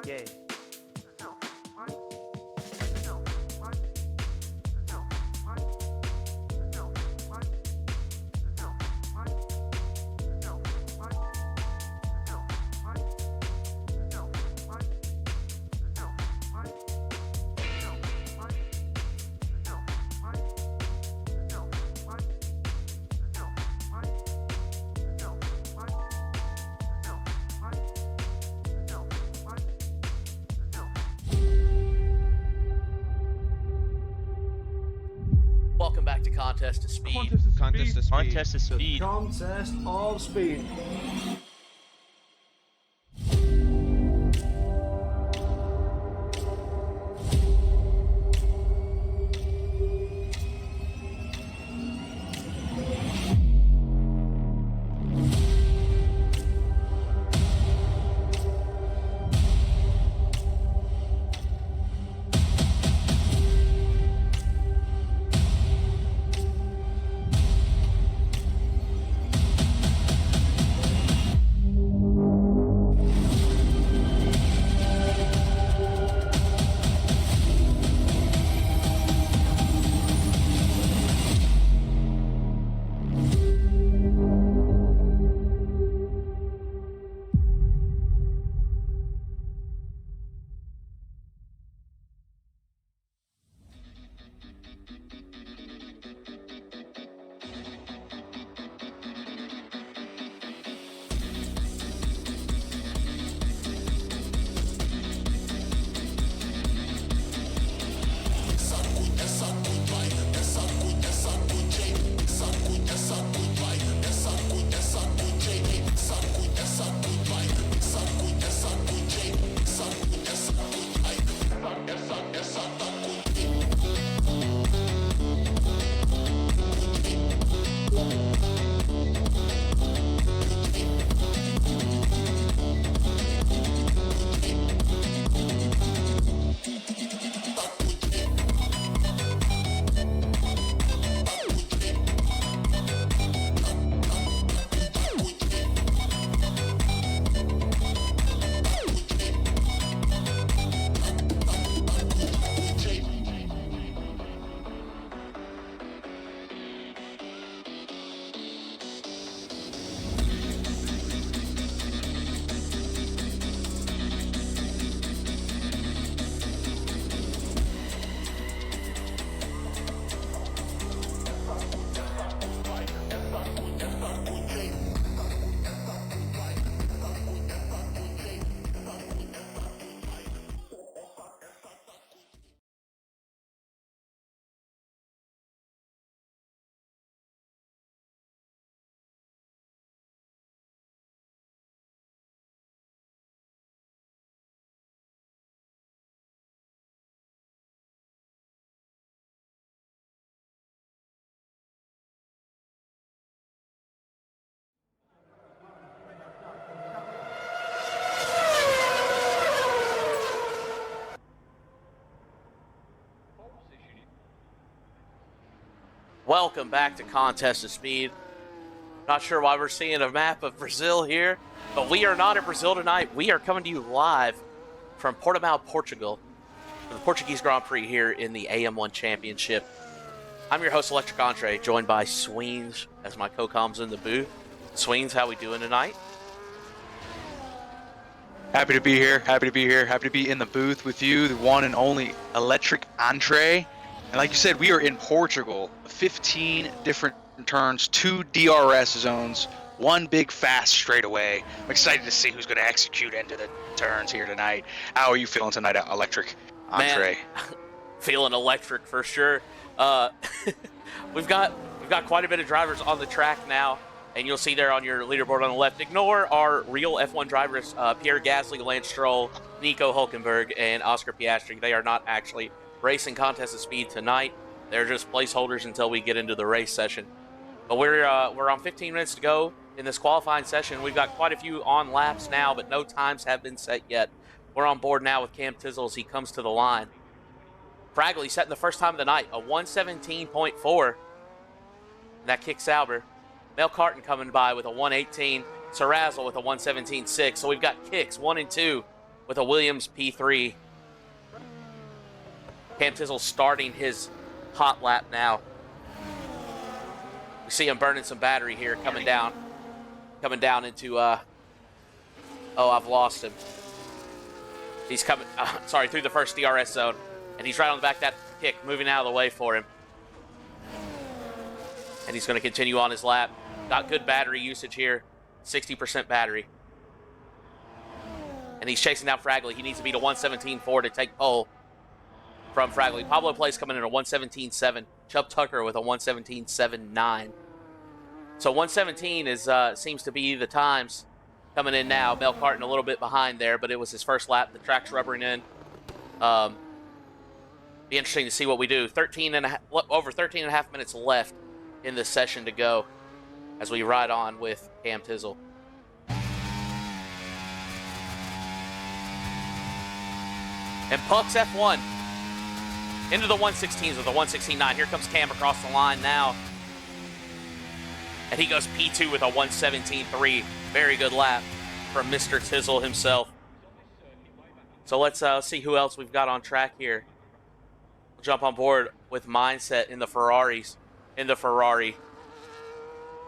Yeah. Welcome back to Contest to Speed. Contest to Speed. Contest to Speed. Contest of Speed. Welcome back to Contest of Speed. Not sure why we're seeing a map of Brazil here, but we are not in Brazil tonight. We are coming to you live from Portugal, Portugal, for the Portuguese Grand Prix here in the AM1 Championship. I'm your host, Electric Entre, joined by Sweens as my co-coms in the booth. Sweens, how we doing tonight? Happy to be here. Happy to be here. Happy to be in the booth with you, the one and only Electric Entre. And like you said, we are in Portugal. 15 different turns, 2 DRS zones, 1 big fast straightaway. I'm excited to see who's going to execute into the turns here tonight. How are you feeling tonight, Electric Entre? Man, feeling electric for sure. We've got quite a bit of drivers on the track now, and you'll see there on your leaderboard on the left. Ignore our real F1 drivers, Pierre Gasly, Lance Stroll, Nico Hulkenberg, and Oscar Piastri. They are not actually racing Contest of Speed tonight. They're just placeholders until we get into the race session. But we're on 15 minutes to go in this qualifying session. We've got quite a few on laps now, but no times have been set yet. We're on board now with Cam Tizzle as he comes to the line. Fragley setting the first time of the night, a 117.4. That kicks Sauber. Mel Carton coming by with a 118. Serrazzle with a 117.6. So we've got kicks 1 and 2 with a Williams P3. Cam Tizzle starting his hot lap now. We see him burning some battery here, coming down into, oh, I've lost him. He's coming, through the first DRS zone, and he's right on the back of that kick, moving out of the way for him. And he's going to continue on his lap. Got good battery usage here, 60% battery. And he's chasing down Fragley. He needs to beat a 117.4 to take pole from Fragley. Pablo Place coming in at a 117.7. Chubb Tucker with a 117.79. So 117 is seems to be the times coming in now. Mel Carton a little bit behind there, but it was his first lap. The track's rubbering in. Be interesting to see what we do. Over 13 and a half minutes left in this session to go as we ride on with Cam Tizzle. And Puck's F1 into the 116s with a 116.9. Here comes Cam across the line now. And he goes P2 with a 117.3. Very good lap from Mr. Tizzle himself. So let's see who else we've got on track here. We'll jump on board with Mindset in the Ferraris. In the Ferrari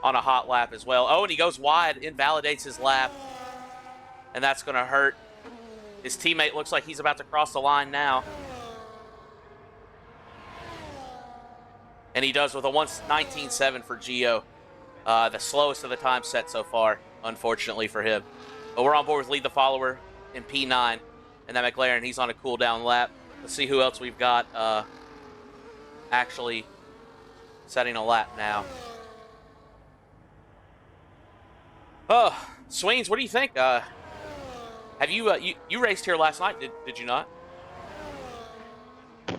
on a hot lap as well. Oh, and he goes wide, invalidates his lap. And that's going to hurt. His teammate looks like he's about to cross the line now. And he does with a 119.7 for Gio. The slowest of the time set so far, unfortunately for him. But we're on board with Lead the Follower in P9. And that McLaren, he's on a cool down lap. Let's see who else we've got actually setting a lap now. Oh, Sweens, what do you think? Have you raced here last night? Did you not?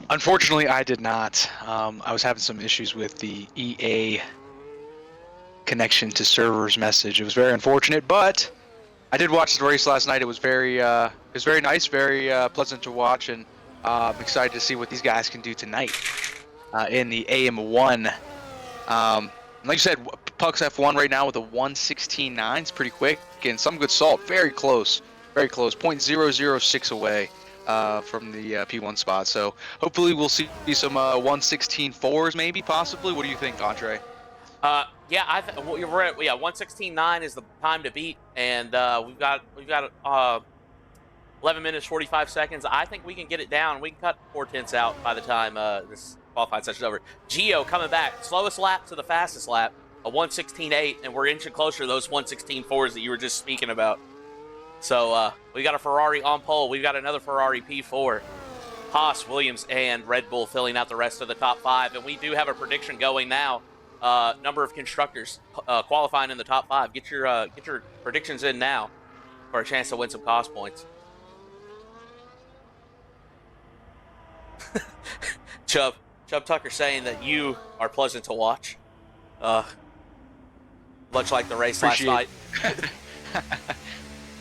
Unfortunately, I did not. I was having some issues with the EA connection to servers message. It was very unfortunate, but I did watch the race last night. It was very nice, very pleasant to watch, and I'm excited to see what these guys can do tonight in the AM1. Like you said, Puck's F1 right now with a 116.9. It's pretty quick, and some good salt. Very close, 0.006 away from the P1 spot. So hopefully we'll see some 116.4s, maybe, possibly. What do you think, Andre? Yeah, we're at 116.9 is the time to beat, and we've got 11 minutes 45 seconds. I think we can get it down. We can cut 4/10 out by the time this qualifying session's over. Gio coming back, slowest lap to the fastest lap, a 116.8, and we're inching closer to those 116.4s that you were just speaking about. So we got a Ferrari on pole. We've got another Ferrari P4. Haas, Williams, and Red Bull filling out the rest of the top 5, and we do have a prediction going now. Number of constructors qualifying in the top 5. Get your predictions in now for a chance to win some cost points. Chubb Tucker saying that you are pleasant to watch. Much like the race last night.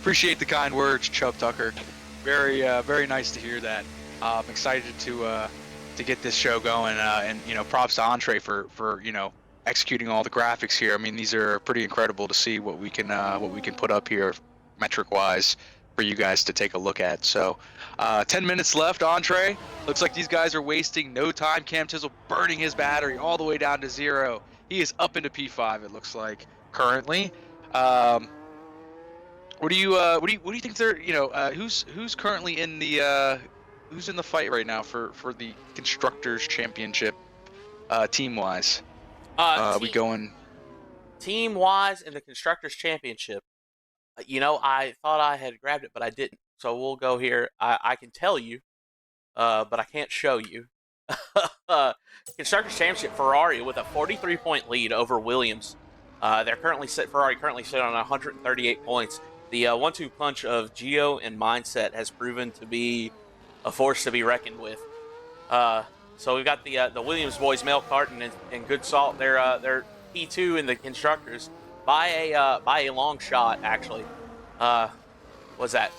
Appreciate the kind words, Chubb Tucker. Very nice to hear that. I'm excited to to get this show going. And props to Entree for executing all the graphics here. I mean, these are pretty incredible to see what we can put up here, metric wise, for you guys to take a look at. So, 10 minutes left. Entree. Looks like these guys are wasting no time. Cam Tizzle burning his battery all the way down to 0. He is up into P5. It looks like currently. What do you think they're who's currently in the who's in the fight right now for the constructors championship team wise? We going team wise in the constructors championship. I thought I had grabbed it, but I didn't. So we'll go here. I can tell you, but I can't show you. Constructors Championship, Ferrari with a 43-point lead over Williams. Ferrari currently sit on 138 points. The 1-2 punch of Gio and Mindset has proven to be a force to be reckoned with. So we've got the Williams boys, Mel Carton and Good Salt. They're P2 in the constructors by a long shot, actually. Was that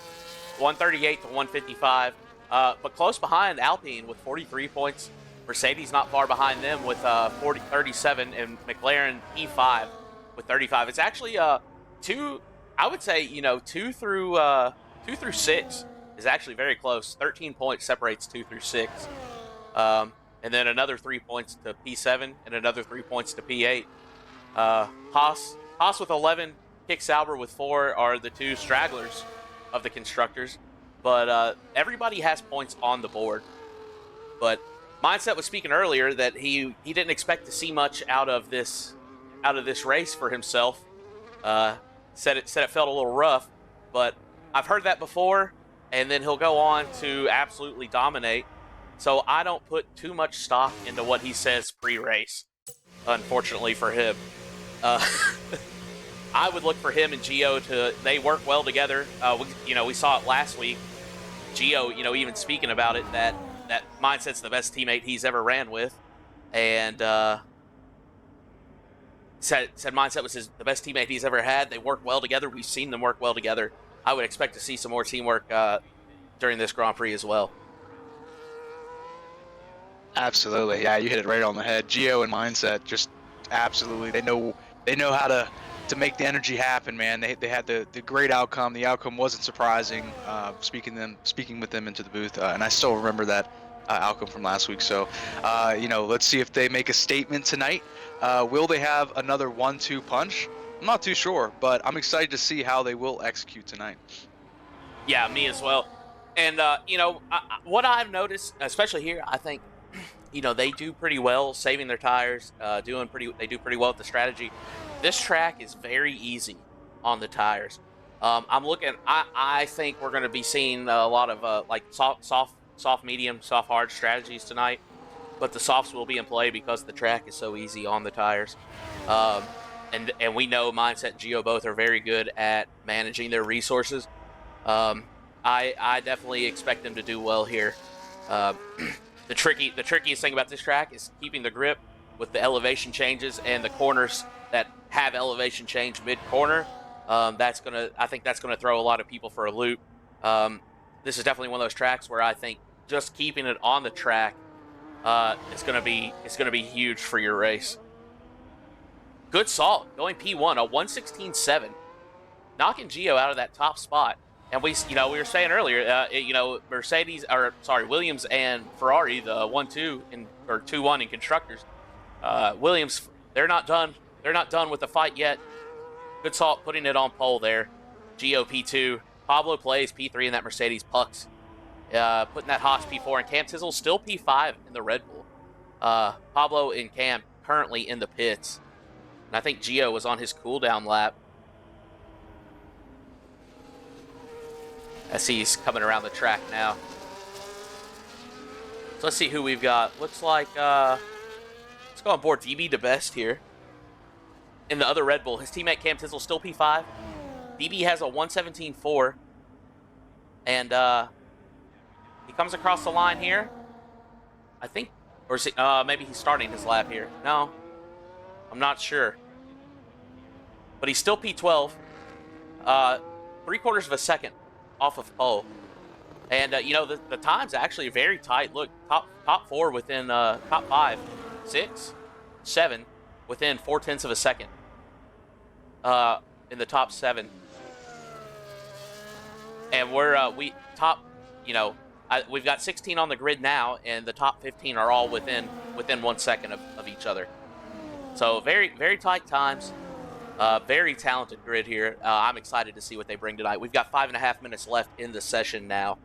138 to 155? But close behind Alpine with 43 points. Mercedes not far behind them with 37, and McLaren P5 with 35. It's actually two. I would say 2 through 6 is actually very close. 13 points separates 2 through 6, and then another 3 points to P7 and another 3 points to P8. Haas with 11, Kick Sauber with 4 are the 2 stragglers of the constructors. But everybody has points on the board. But Mindset was speaking earlier that he didn't expect to see much out of this race for himself. Said it felt a little rough, but I've heard that before, and then he'll go on to absolutely dominate. So I don't put too much stock into what he says pre-race, unfortunately for him. I would look for him and Gio they work well together. We saw it last week. Gio, even speaking about it, that Mindset's the best teammate he's ever ran with, and said Mindset was the best teammate he's ever had. They work well together. We've seen them work well together. I would expect to see some more teamwork during this Grand Prix as well. Absolutely, yeah, you hit it right on the head. Gio and Mindset just absolutely they know how to make the energy happen, man. They had the great outcome. The outcome wasn't surprising. Speaking with them into the booth, and I still remember that outcome from last week. So, let's see if they make a statement tonight. Will they have another 1-2 punch? I'm not too sure, but I'm excited to see how they will execute tonight. Yeah, me as well. And what I've noticed, especially here, I think they do pretty well saving their tires. They do pretty well with the strategy. This track is very easy on the tires. I think we're going to be seeing a lot of soft, medium, soft, hard strategies tonight. But the softs will be in play because the track is so easy on the tires. And we know Mindset and Gio both are very good at managing their resources. I definitely expect them to do well here. The trickiest thing about this track is keeping the grip with the elevation changes and the corners that have elevation change mid-corner. I think that's gonna throw a lot of people for a loop. This is definitely one of those tracks where I think just keeping it on the track is gonna be huge for your race. Good Salt going P1, a 116.7, knocking Gio out of that top spot. And we were saying earlier, Williams and Ferrari, the 1-2 or 2-1 in constructors. Williams, they're not done. They're not done with the fight yet. Good Salt putting it on pole there. Gio P2, Pablo plays P3 in that Mercedes Pucks. Putting that Haas P4, and Cam Tizzle still P5 in the Red Bull. Pablo and Cam currently in the pits. And I think Gio was on his cooldown lap. As he's coming around the track now. So let's see who we've got. Looks like, let's go on board DB the best here. In the other Red Bull, his teammate Cam Tizzle still P5. DB has a 117.4. And he comes across the line here. I think, or is he, maybe he's starting his lap here. No, I'm not sure. But he's still P12. 3/4 of a second off of pole. And you know, the time's actually very tight. Look, top four within top 5, 6, 7 within 0.4 of a second. In the top 7, and we top. You know, we've got 16 on the grid now, and the top 15 are all within 1 second of each other. So very very tight times. Very talented grid here. I'm excited to see what they bring tonight. We've got 5.5 minutes left in the session now.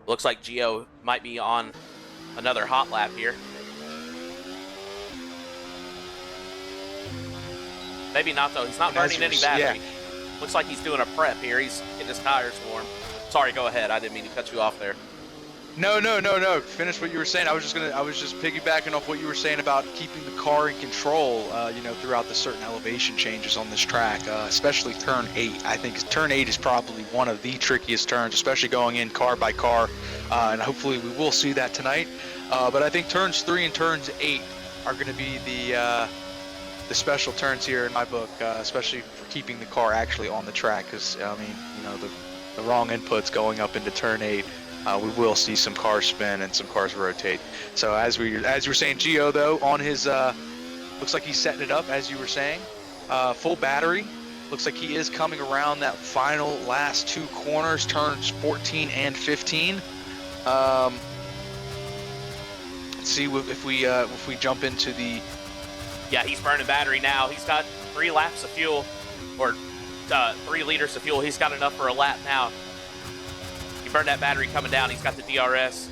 Looks like Gio might be on another hot lap here. Maybe not, though. He's not burning any battery. Yeah. Looks like he's doing a prep here. He's getting his tires warm. Sorry, go ahead. I didn't mean to cut you off there. No. Finish what you were saying. I was just piggybacking off what you were saying about keeping the car in control, you know, throughout the certain elevation changes on this track, especially turn 8. I think turn 8 is probably one of the trickiest turns, especially going in car by car, and hopefully we will see that tonight. But I think turns 3 and turns 8 are going to be the special turns here in my book, especially for keeping the car actually on the track, because I mean, you know, the wrong inputs going up into turn 8. We will see some cars spin and some cars rotate. So as you were saying, Gio though on his looks like he's setting it up as you were saying, full battery. Looks like he is coming around that final last 2 corners, turns 14 and 15. Let's see if we jump into the. Yeah, he's burning battery now. He's got 3 laps of fuel, or 3 liters of fuel. He's got enough for a lap now. Burn that battery coming down. He's got the DRS.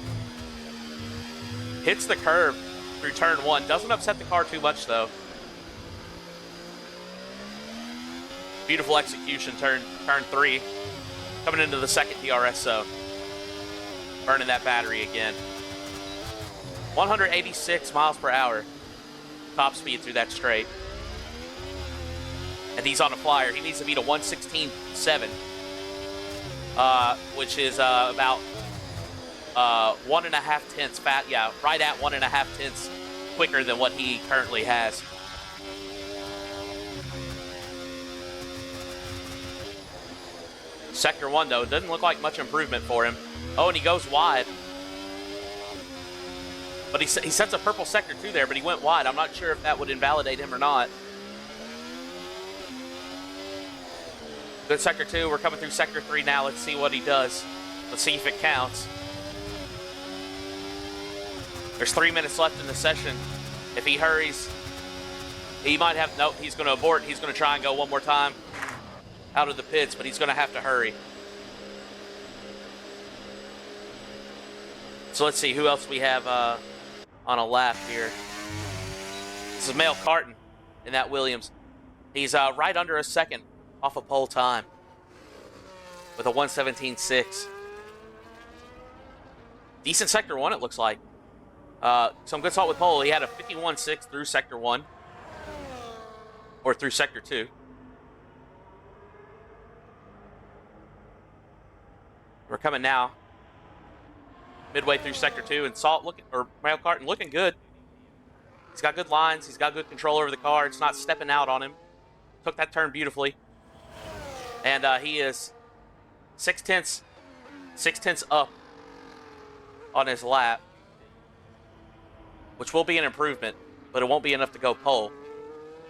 Hits the curb through turn 1. Doesn't upset the car too much, though. Beautiful execution, turn 3. Coming into the second DRS zone. Burning that battery again. 186 miles per hour. Top speed through that straight. And he's on a flyer. He needs to beat a 1:16.7. Which is about 1.5 tenths fat. Yeah, right at 1.5 tenths quicker than what he currently has. Sector 1, though, doesn't look like much improvement for him. Oh, and he goes wide. But he sets a purple sector 2 there, but he went wide. I'm not sure if that would invalidate him or not. Good sector 2. We're coming through sector 3 now. Let's see what he does. Let's see if it counts. There's 3 minutes left in the session. If he hurries, he might have. Nope, he's going to abort. He's going to try and go one more time out of the pits, but he's going to have to hurry. So let's see who else we have on a lap here. This is Male Carton in that Williams. He's right under a second off of pole time with a 1:17.6. Decent sector 1, it looks like. Some good salt with pole. He had a 51.6 through sector 1, or through sector 2. We're coming now midway through sector 2, and Male Carton looking good. He's got good lines. He's got good control over the car. It's not stepping out on him. Took that turn beautifully. And he is 6 tenths up on his lap, which will be an improvement, but it won't be enough to go pole.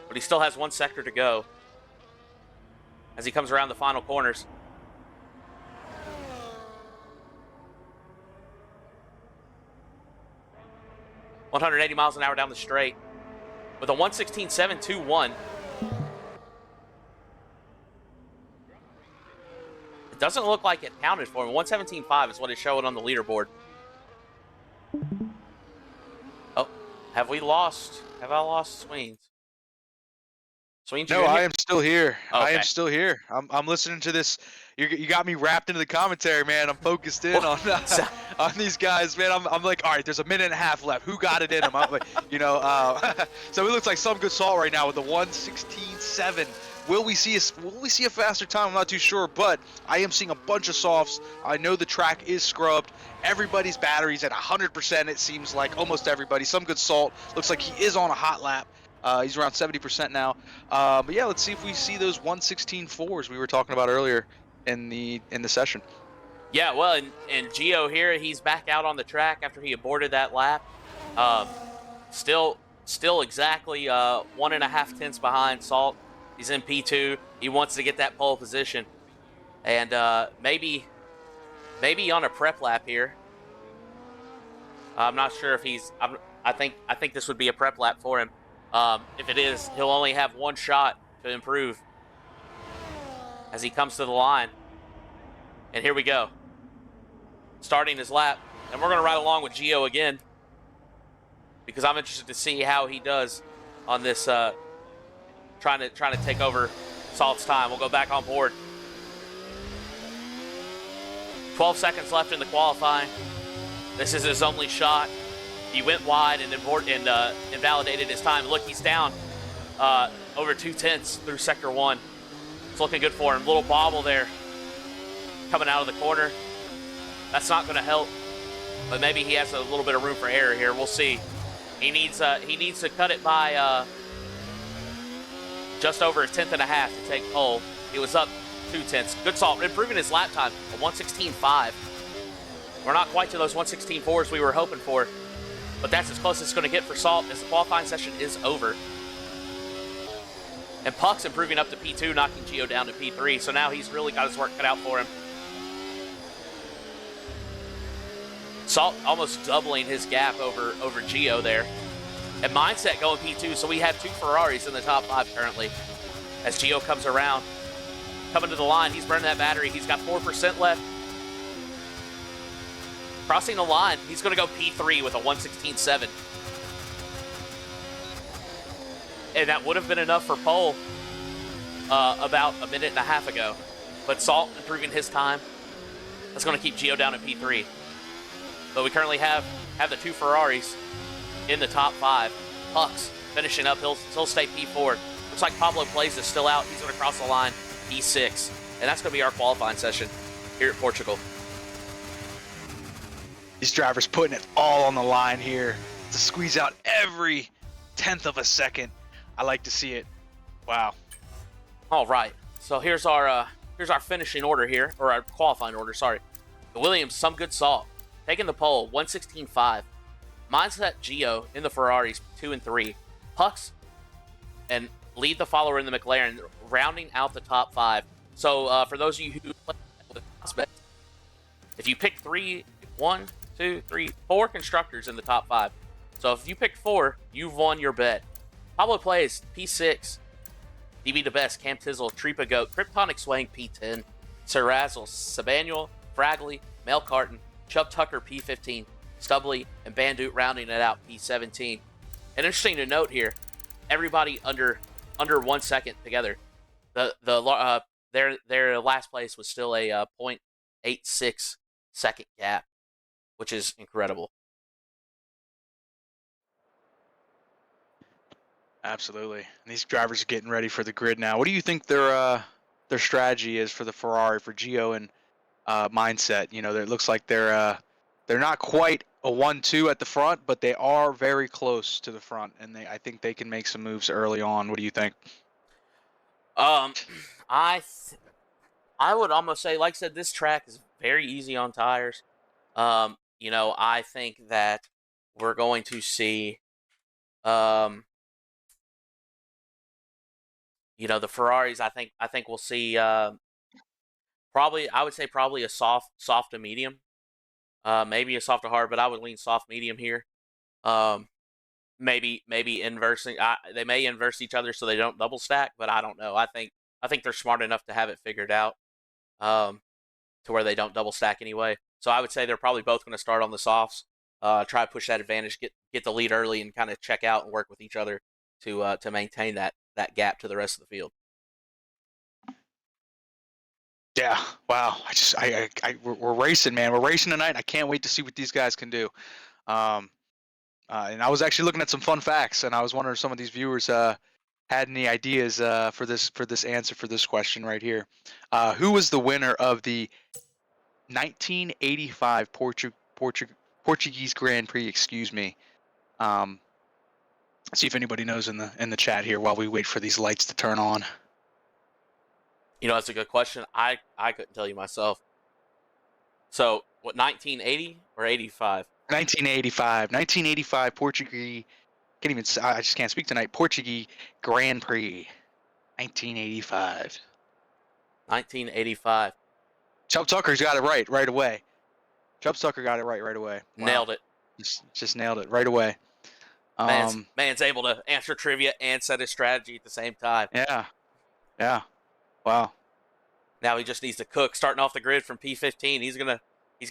But he still has 1 sector to go as he comes around the final corners. .180 miles an hour down the straight with a 1:16.721. It doesn't look like it counted for him. 1:17.5 is what it's showing on the leaderboard. Oh, have I lost Sweens? Sweens, no, I am still here. Okay. I am still here. I'm listening to this. You got me wrapped into the commentary, man. I'm focused in on these guys, man. I'm like, all right, there's a minute and a half left. Who got it in them? I'm like, so it looks like some good salt right now with the 1:16.7. Will we see a faster time? I'm not too sure, but I am seeing a bunch of softs. I know the track is scrubbed. Everybody's battery's at 100%. It seems like almost everybody. Some good salt. Looks like he is on a hot lap. He's around 70% now. But yeah, let's see if we see those 116.4s we were talking about earlier in the session. Yeah, well, and Gio here, he's back out on the track after he aborted that lap. Um, still exactly 1.5 tenths behind Salt. He's in P2. He wants to get that pole position, and maybe on a prep lap here. I'm not sure if he's. I think this would be a prep lap for him. If it is, he'll only have one shot to improve as he comes to the line. And here we go, starting his lap, and we're going to ride along with Gio again because I'm interested to see how he does on this. Trying to take over Salt's time. We'll go back on board. 12 seconds left in the qualifying. This is his only shot. He went wide and invalidated his time. Look, he's down over 2 tenths through sector 1. It's looking good for him. Little bobble there coming out of the corner. That's not going to help, but maybe he has a little bit of room for error here. We'll see. He needs to cut it by just over 1.5 tenths to take pole. He was up 2 tenths. Good Salt, improving his lap time, a 1:16.5. We're not quite to those 1:16.4s we were hoping for, but that's as close as it's going to get for Salt as the qualifying session is over. And Puck's improving up to P2, knocking Gio down to P3, so now he's really got his work cut out for him. Salt almost doubling his gap over Gio there. And Mindset going P2, so we have 2 Ferraris in the top 5 currently. As Gio comes around, coming to the line, he's burning that battery. He's got 4% left. Crossing the line, he's going to go P3 with a 1:16.7. And that would have been enough for pole about a minute and a half ago. But Salt improving his time. That's going to keep Gio down at P3. But we currently have the 2 Ferraris in the top 5. Puck's finishing up. He'll stay P4. Looks like Pablo Plays is still out. He's going to cross the line P6. And that's going to be our qualifying session here at Portugal. These drivers putting it all on the line here to squeeze out every 1/10 of a second. I like to see it. Wow. All right. So here's our finishing order here, or our qualifying order, sorry. The Williams, some good Salt. Taking the pole, 1:16.5. Mindset Gio in the Ferraris, 2 and 3. Pucks and lead the follower in the McLaren, rounding out the top 5. So for those of you who play with prospects, if you pick 4 constructors in the top 5. So if you picked 4, you've won your bet. Pablo Plays, P6. DB the Best, Cam Tizzle, Tripa Goat, Kryptonic Swang, P10. Sir Razzle, Sabanuel, Fragley, Mel Carton, Chubb Tucker, P15. Stubbly and Bandut rounding it out, P17. And interesting to note here, everybody under 1 second together. Their last place was still a 0.86 second gap, which is incredible. Absolutely. And these drivers are getting ready for the grid now. What do you think their strategy is for the Ferrari, for Gio and Mindset? You know, it looks like they're not quite a 1-2 at the front, but they are very close to the front, and I think they can make some moves early on. What do you think? I would almost say, like I said, this track is very easy on tires. I think that we're going to see, the Ferraris. I think we'll see probably a soft to medium, maybe a soft to hard, but I would lean soft medium here. Maybe inversing. They may inverse each other so they don't double stack, but I don't know. I think they're smart enough to have it figured out, to where they don't double stack anyway. So I would say they're probably both going to start on the softs, try to push that advantage, get the lead early, and kind of check out and work with each other to maintain that gap to the rest of the field. Yeah. Wow. We're racing, man. We're racing tonight. I can't wait to see what these guys can do. And I was actually looking at some fun facts, and I was wondering if some of these viewers had any ideas for this answer for this question right here. Who was the winner of the 1985 Portuguese Grand Prix? Excuse me. See if anybody knows in the chat here while we wait for these lights to turn on. You know, that's a good question. I couldn't tell you myself. So, what, 1980 or 85? 1985. 1985 Portuguese. I just can't speak tonight. Portuguese Grand Prix. 1985. 1985. Chubb Tucker's got it right away. Chubb Tucker got it right away. Wow. Nailed it. Just nailed it right away. Man's able to answer trivia and set his strategy at the same time. Yeah. Wow. Now he just needs to cook. Starting off the grid from P15, he's got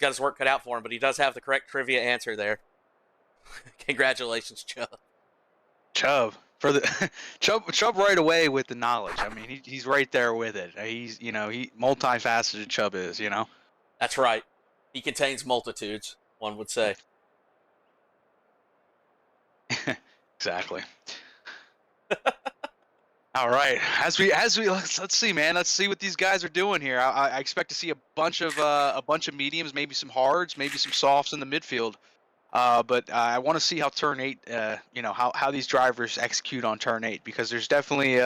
his work cut out for him, but he does have the correct trivia answer there. Congratulations, Chubb. Chubb for the Chubb right away with the knowledge. I mean, he's right there with it. He's he multifaceted. Chubb is. That's right. He contains multitudes, one would say. Exactly. All right, as we let's see, man. Let's see what these guys are doing here. I expect to see a bunch of mediums, maybe some hards, maybe some softs in the midfield. But I want to see how turn 8, how these drivers execute on turn 8, because there's definitely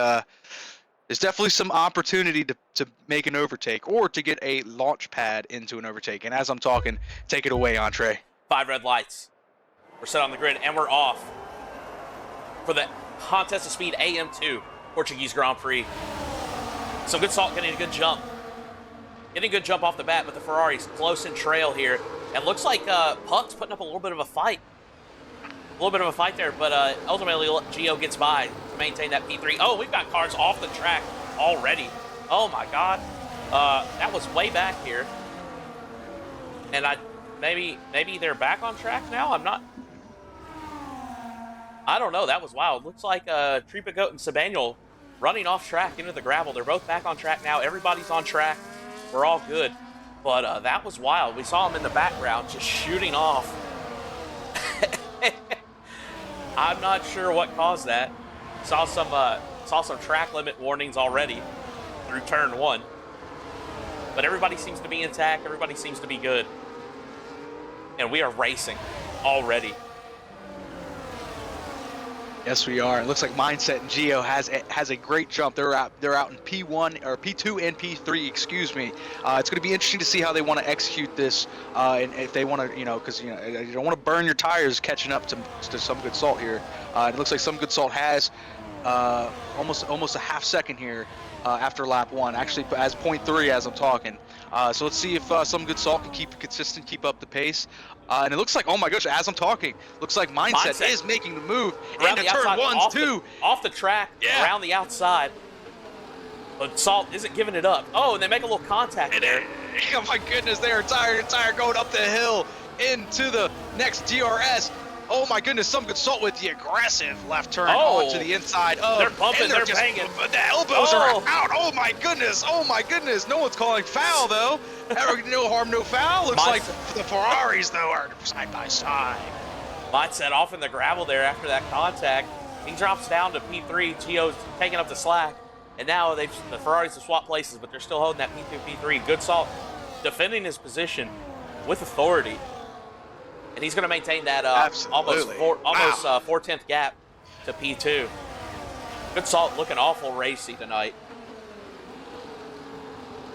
some opportunity to make an overtake or to get a launch pad into an overtake. And as I'm talking, take it away, Entree. 5 red lights. We're set on the grid and we're off for the contest of speed AM2 Portuguese Grand Prix. Some good salt, getting a good jump. Getting a good jump off the bat, but the Ferrari's close in trail here. And looks like Puck's putting up a little bit of a fight. There, but ultimately Gio gets by to maintain that P3. Oh, we've got cars off the track already. Oh my God. That was way back here. And maybe they're back on track now? I don't know. That was wild. Looks like Tripa Goat and Sabaniel running off track into the gravel. They're both back on track now. Everybody's on track. We're all good. But that was wild. We saw him in the background just shooting off. I'm not sure what caused that. Saw some track limit warnings already through turn 1. But everybody seems to be intact. Everybody seems to be good. And we are racing already. Yes, we are. It looks like Mindset and Gio has a great jump. They're out in P1 or P2 and P3. Excuse me. It's going to be interesting to see how they want to execute this, and if they want to, because you don't want to burn your tires catching up to some good salt here. It looks like some good salt has almost a half second here after lap 1. Actually, as 0.3 as I'm talking. So let's see if some good salt can keep it consistent, keep up the pace. And it looks like, oh my gosh, as I'm talking, looks like Mindset is making the move into turn 1, 2. Off the track, around the outside. But Salt isn't giving it up. Oh, and they make a little contact there. Oh my goodness, they are tire going up the hill into the next DRS. Oh my goodness, some good salt with the aggressive left turn onto the inside. They're bumping, they're banging. The elbows are out. Oh my goodness. No one's calling foul though. No harm, no foul. Looks like the Ferraris though are side by side. Mindset off in the gravel there after that contact. He drops down to P3. Gio's taking up the slack. And now the Ferraris have swapped places, but they're still holding that P2, P3. Good salt defending his position with authority. And he's going to maintain that almost 4/10 gap to P2. Good salt looking awful racy tonight.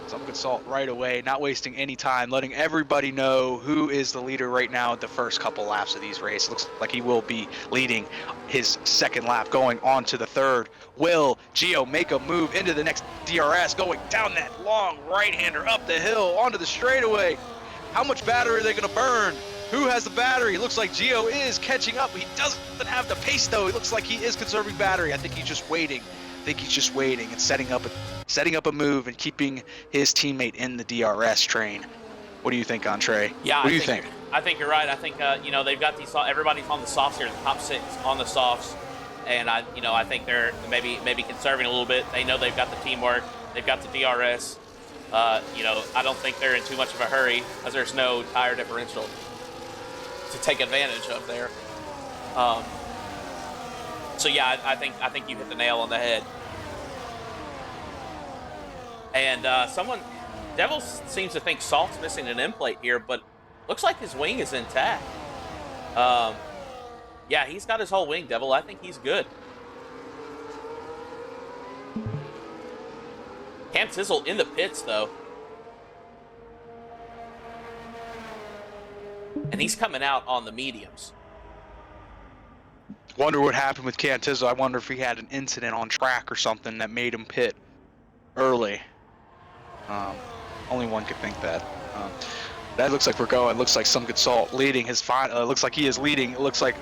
Some good salt right away, not wasting any time, letting everybody know who is the leader right now at the first couple laps of these races. Looks like he will be leading his second lap, going on to the third. Will Gio make a move into the next DRS, going down that long right-hander up the hill onto the straightaway? How much battery are they going to burn? Who has the battery? Looks like Gio is catching up. He doesn't have the pace though. It looks like he is conserving battery. I think he's just waiting. And setting up a move and keeping his teammate in the DRS train. What do you think, Entree? Yeah, what do you think? I think you're right. I think they've got these. Everybody's on the softs here. The top 6 on the softs, and I think they're maybe conserving a little bit. They know they've got the teamwork. They've got the DRS. I don't think they're in too much of a hurry because there's no tire differential to take advantage of there. So yeah, I think you hit the nail on the head. And Devil seems to think Salt's missing an end plate here, but looks like his wing is intact. Yeah, he's got his whole wing, Devil. I think he's good. Cam Tizzle in the pits, though. And he's coming out on the mediums. Wonder what happened with Cantizo. I wonder if he had an incident on track or something that made him pit early. Only one could think that. That looks like we're going. Looks like Some Good Salt leading his final. Looks like he is leading. It looks like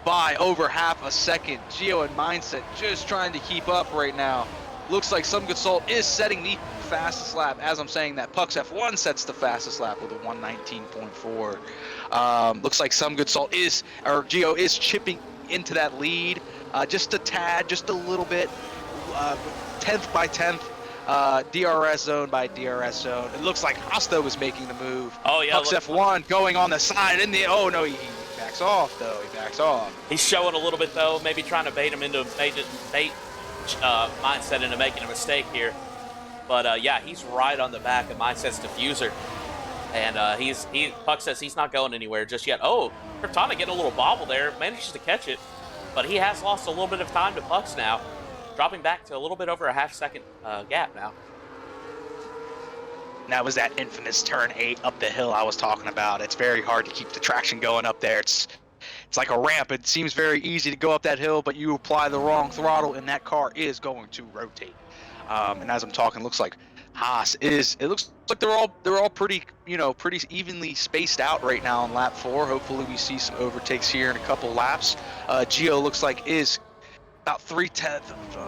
by over half a second. Gio and Mindset just trying to keep up right now. Looks like Some Good Salt is setting the fastest lap. As I'm saying that, Puck's F1 sets the fastest lap with a 1:19.4. Looks like Some Good Salt is, or Gio is chipping into that lead, just a tad, just a little bit, 10th by 10th. DRS zone by DRS zone. It looks like Hosto is making the move. Oh yeah. Puck's F1 going on the side in the. Oh no, he backs off though. He backs off. He's showing a little bit though, maybe trying to bait him into bait Mindset into making a mistake here. But yeah, he's right on the back of Mindset's diffuser, and Puck says he's not going anywhere just yet. Oh, Cortana getting a little bobble there, manages to catch it, but he has lost a little bit of time to Puck's now. Dropping back to a little bit over a half-second gap now. That was that infamous turn 8 up the hill I was talking about. It's very hard to keep the traction going up there. It's like a ramp. It seems very easy to go up that hill, but you apply the wrong throttle, and that car is going to rotate. And as I'm talking, it looks like Haas is. It looks like they're all pretty pretty evenly spaced out right now on lap 4. Hopefully, we see some overtakes here in a couple laps. Gio looks like is about about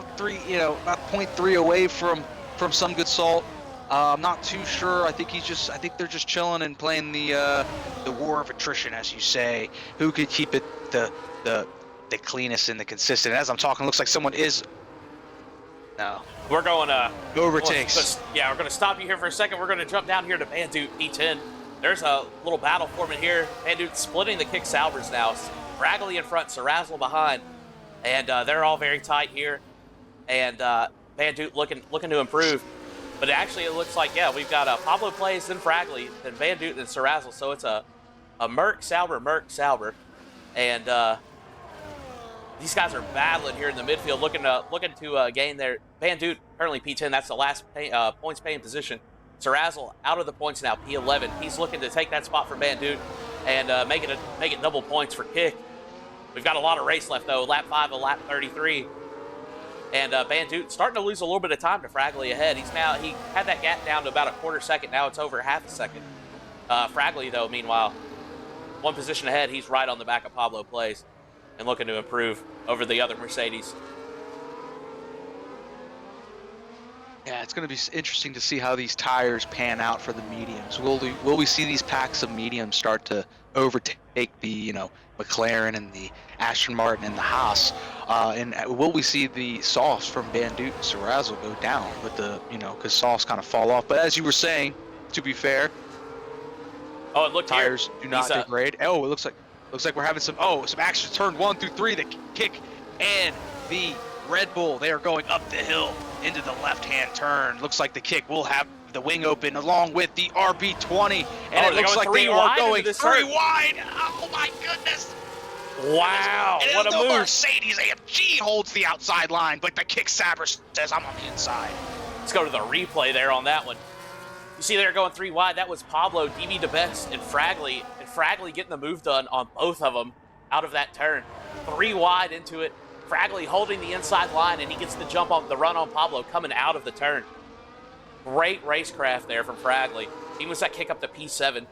0.3 away from Some Good Salt. I'm not too sure. I think they're just chilling and playing the war of attrition, as you say. Who could keep it the cleanest and the consistent? As I'm talking, it looks like someone is. No. We're going overtakes. Yeah, we're going to stop you here for a second. We're going to jump down here to Bandit P10. There's a little battle forming here. Bandit splitting the kick Salvers now. Raggly in front, Sarazzle behind. And they're all very tight here, and Bandit looking to improve. But actually, it looks like, yeah, we've got Pablo plays, then Fragley, then Bandit, then Sarazzle. So it's a Merc, Sauber. And these guys are battling here in the midfield, looking to gain their Bandit currently P10. That's the last points paying position. Sarazzle out of the points now, P11. He's looking to take that spot for Bandit and make it double points for kick. We've got a lot of race left, though. Lap 5 of lap 33. And Bandit starting to lose a little bit of time to Fragley ahead. He had that gap down to about a quarter second. Now it's over half a second. Fragley, though, meanwhile, one position ahead. He's right on the back of Pablo Plays and looking to improve over the other Mercedes. Yeah, it's going to be interesting to see how these tires pan out for the mediums. Will we see these packs of mediums start to overtake the McLaren and the Aston Martin and the Haas, and will we see the softs from Bandit and Sarazzle go down with the because softs kind of fall off? But as you were saying, to be fair, tires do not degrade. Oh, it looks like we're having some action. Turn 1 through 3, the kick and the Red Bull. They are going up the hill into the left-hand turn. Looks like the kick will have the wing open along with the RB20, and it looks like they are going 3 wide. Oh my goodness! Wow, what a move! Mercedes AMG holds the outside line, but the kick sabber says I'm on the inside. Let's go to the replay there on that one. You see they're going 3 wide. That was Pablo, DB DeBex, and Fragley getting the move done on both of them out of that turn. 3 wide into it. Fragley holding the inside line, and he gets the jump on the run on Pablo coming out of the turn. Great racecraft there from Fragley. He moves that kick up to P7,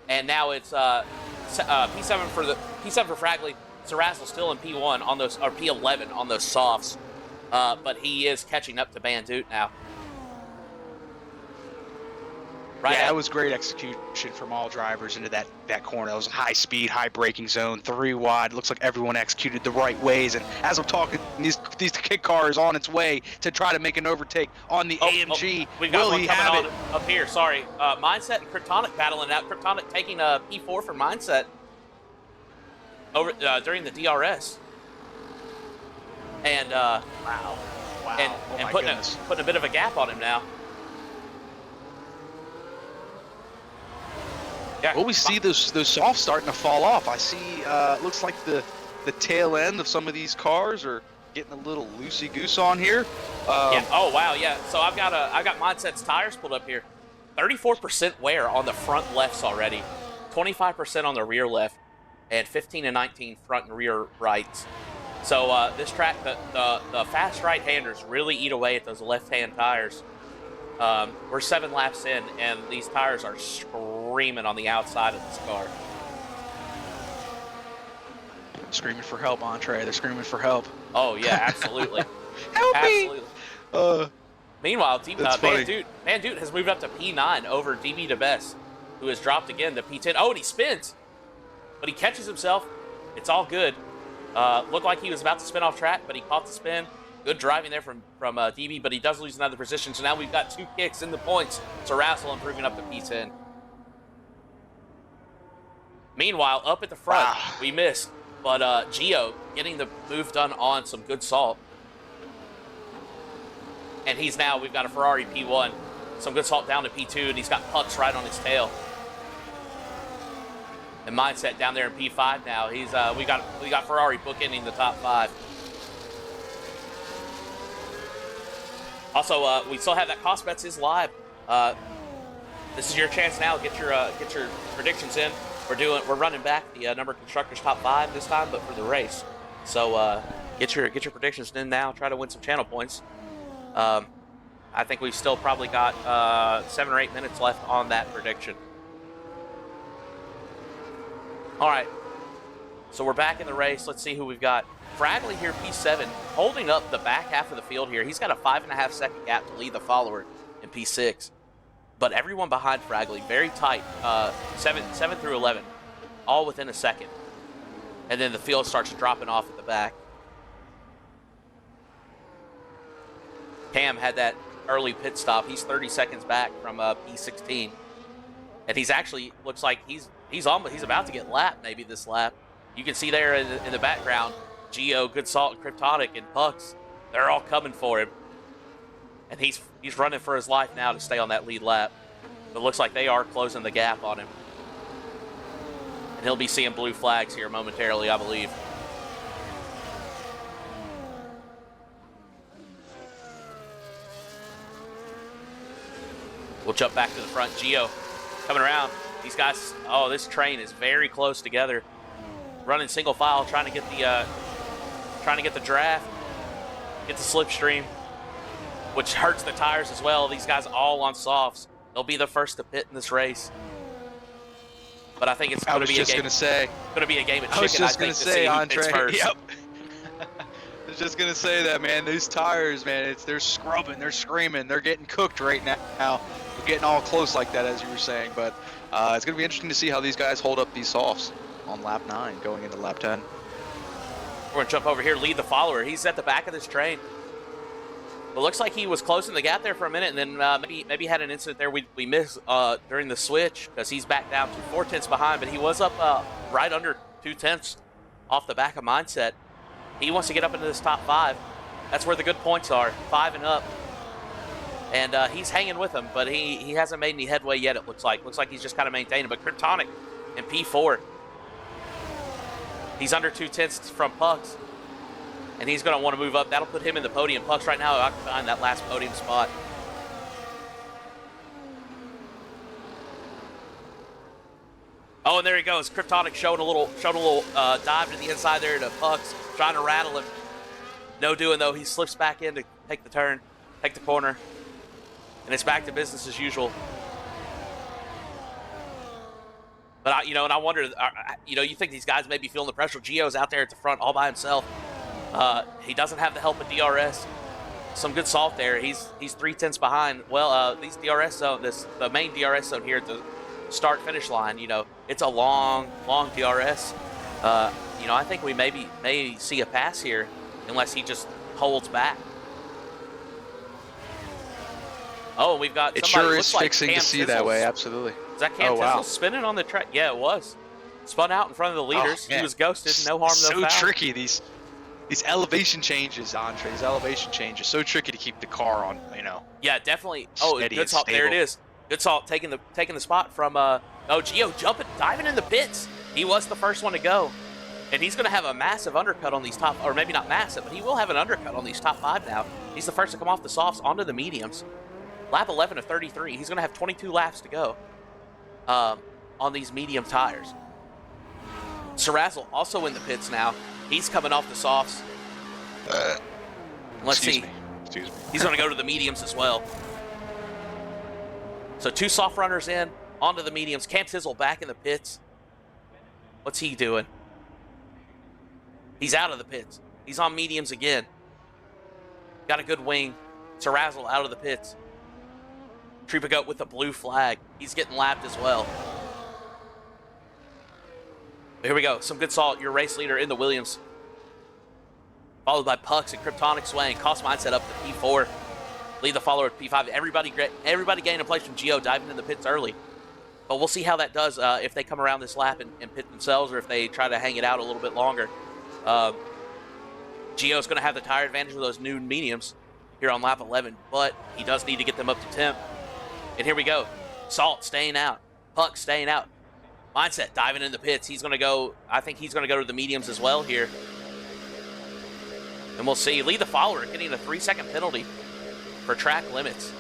and now it's P7 for Fragley. Sarazzle still in P1 on those, or P11 on those softs, but he is catching up to Bandit now. Right. Yeah, that was great execution from all drivers into that corner. That was a high speed, high braking zone, 3 wide. Looks like everyone executed the right ways. And as I'm talking, these kick car is on its way to try to make an overtake on the AMG. We've got one coming on up here. Sorry, Mindset and Kryptonic battling out. Kryptonic taking a P4 for Mindset over during the DRS. And wow, and putting a bit of a gap on him now. Well, we see those softs starting to fall off. I see. Looks like the tail end of some of these cars are getting a little loosey goose on here. Yeah. Oh wow. Yeah. So I've got Mindset's tires pulled up here. 34% wear on the front lefts already. 25% on the rear left, and 15 and 19 front and rear rights. So this track, the fast right-handers really eat away at those left-hand tires. We're 7 laps in, and these tires are screaming on the outside of this car. Screaming for help, Entree. They're screaming for help. Oh yeah, absolutely. Help absolutely. me! Meanwhile, Bandute has moved up to P9 over DB DeBest, who has dropped again to P10. Oh, and he spins, but he catches himself. It's all good. Looked like he was about to spin off track, but he caught the spin. Good driving there from DB, but he does lose another position. So now we've got 2 kicks in the points. So Razzle improving up to P10. Meanwhile, up at the front, we missed, but Gio getting the move done on some good salt. And we've got a Ferrari P1, some good salt down to P2, and he's got Pucks right on his tail. And Mindset down there in P5 now. He's we got Ferrari bookending the top 5. Also, we still have that Cost Bets is live. This is your chance now. Get your predictions in. We're running back the number of constructors top 5 this time, but for the race. So get your predictions in now. Try to win some channel points. I think we've still probably got 7 or 8 minutes left on that prediction. All right, so we're back in the race. Let's see who we've got. Fragley here, P7, holding up the back half of the field here. He's got a 5.5 second gap to lead the follower in P6. But everyone behind Fragley, very tight, 7 through 11, all within a second. And then the field starts dropping off at the back. Cam had that early pit stop. He's 30 seconds back from P16. And he's actually, looks like he's about to get lapped maybe this lap. You can see there in the background, Gio, Good Salt, and Cryptotic, and Pucks. They're all coming for him. And he's running for his life now to stay on that lead lap. But it looks like they are closing the gap on him. And he'll be seeing blue flags here momentarily, I believe. We'll jump back to the front. Gio coming around. These guys, oh, this train is very close together. Running single file, trying to get the draft, get the slipstream, which hurts the tires as well. These guys all on softs. They'll be the first to pit in this race. But I think it's going to be a game. Going to be a game of chicken. I was just going to say, Andre. Yep. I was just going to say that, man. These tires, man, they're scrubbing, they're screaming, they're getting cooked right now. We're getting all close like that, as you were saying. But it's going to be interesting to see how these guys hold up these softs on lap 9 going into lap 10. We're going to jump over here, lead the follower. He's at the back of this train. It looks like he was closing the gap there for a minute, and then maybe had an incident there we missed during the switch, because he's back down to 4/10 behind, but he was up right under 2/10 off the back of Mindset. He wants to get up into this top 5. That's where the good points are, 5 and up. And he's hanging with him, but he hasn't made any headway yet, it looks like. Looks like he's just kind of maintaining. But Kryptonic in P4, he's under 2/10 from Pucks. And he's going to want to move up. That'll put him in the podium. Pucks right now occupying that last podium spot. Oh, and there he goes. Kryptonic showing a little dive to the inside there to Pucks, trying to rattle him. No doing, though. He slips back in to take the turn, take the corner. And it's back to business as usual. But, I wonder, you think these guys may be feeling the pressure. Gio's out there at the front all by himself. He doesn't have the help of DRS. Some good salt there. He's 3/10 behind. Well, these DRS zone, the main DRS zone here at the start-finish line, it's a long DRS. I think we may see a pass here unless he just holds back. Oh, we've got. It sure is fixing to see that way. Absolutely. Is that Cam Tizzle spinning on the track? Yeah, it was. Spun out in front of the leaders. He was ghosted. No harm, no foul. So tricky, these elevation changes, Andre. These elevation changes. So tricky to keep the car on, Yeah, definitely. Oh, Good Salt. There it is. Good Salt taking the spot from Oh, Gio diving in the pits. He was the first one to go. And he's going to have a massive undercut on these top, or maybe not massive, but he will have an undercut on these top 5 now. He's the first to come off the softs onto the mediums. Lap 11 of 33. He's going to have 22 laps to go on these medium tires. Sarazzle also in the pits now. He's coming off the softs. Let's see. Excuse me. He's going to go to the mediums as well. So 2 soft runners in, onto the mediums. Cam Tizzle back in the pits. What's he doing? He's out of the pits. He's on mediums again. Got a good wing. Sarazzle out of the pits. Tripagoat with a blue flag. He's getting lapped as well. Here we go. Some good salt. Your race leader in the Williams. Followed by Pucks and Kryptonic Swaying. Cost Mindset up to P4. Lead the follower at P5. Everybody gaining a place from Gio diving in the pits early. But we'll see how that does if they come around this lap and pit themselves or if they try to hang it out a little bit longer. Gio's going to have the tire advantage of those new mediums here on lap 11, but he does need to get them up to temp. And here we go. Salt staying out. Puck staying out. Mindset diving in the pits. He's going to go, I think he's going to go to the mediums as well here. And we'll see. Lead the follower getting a 3-second penalty for track limits.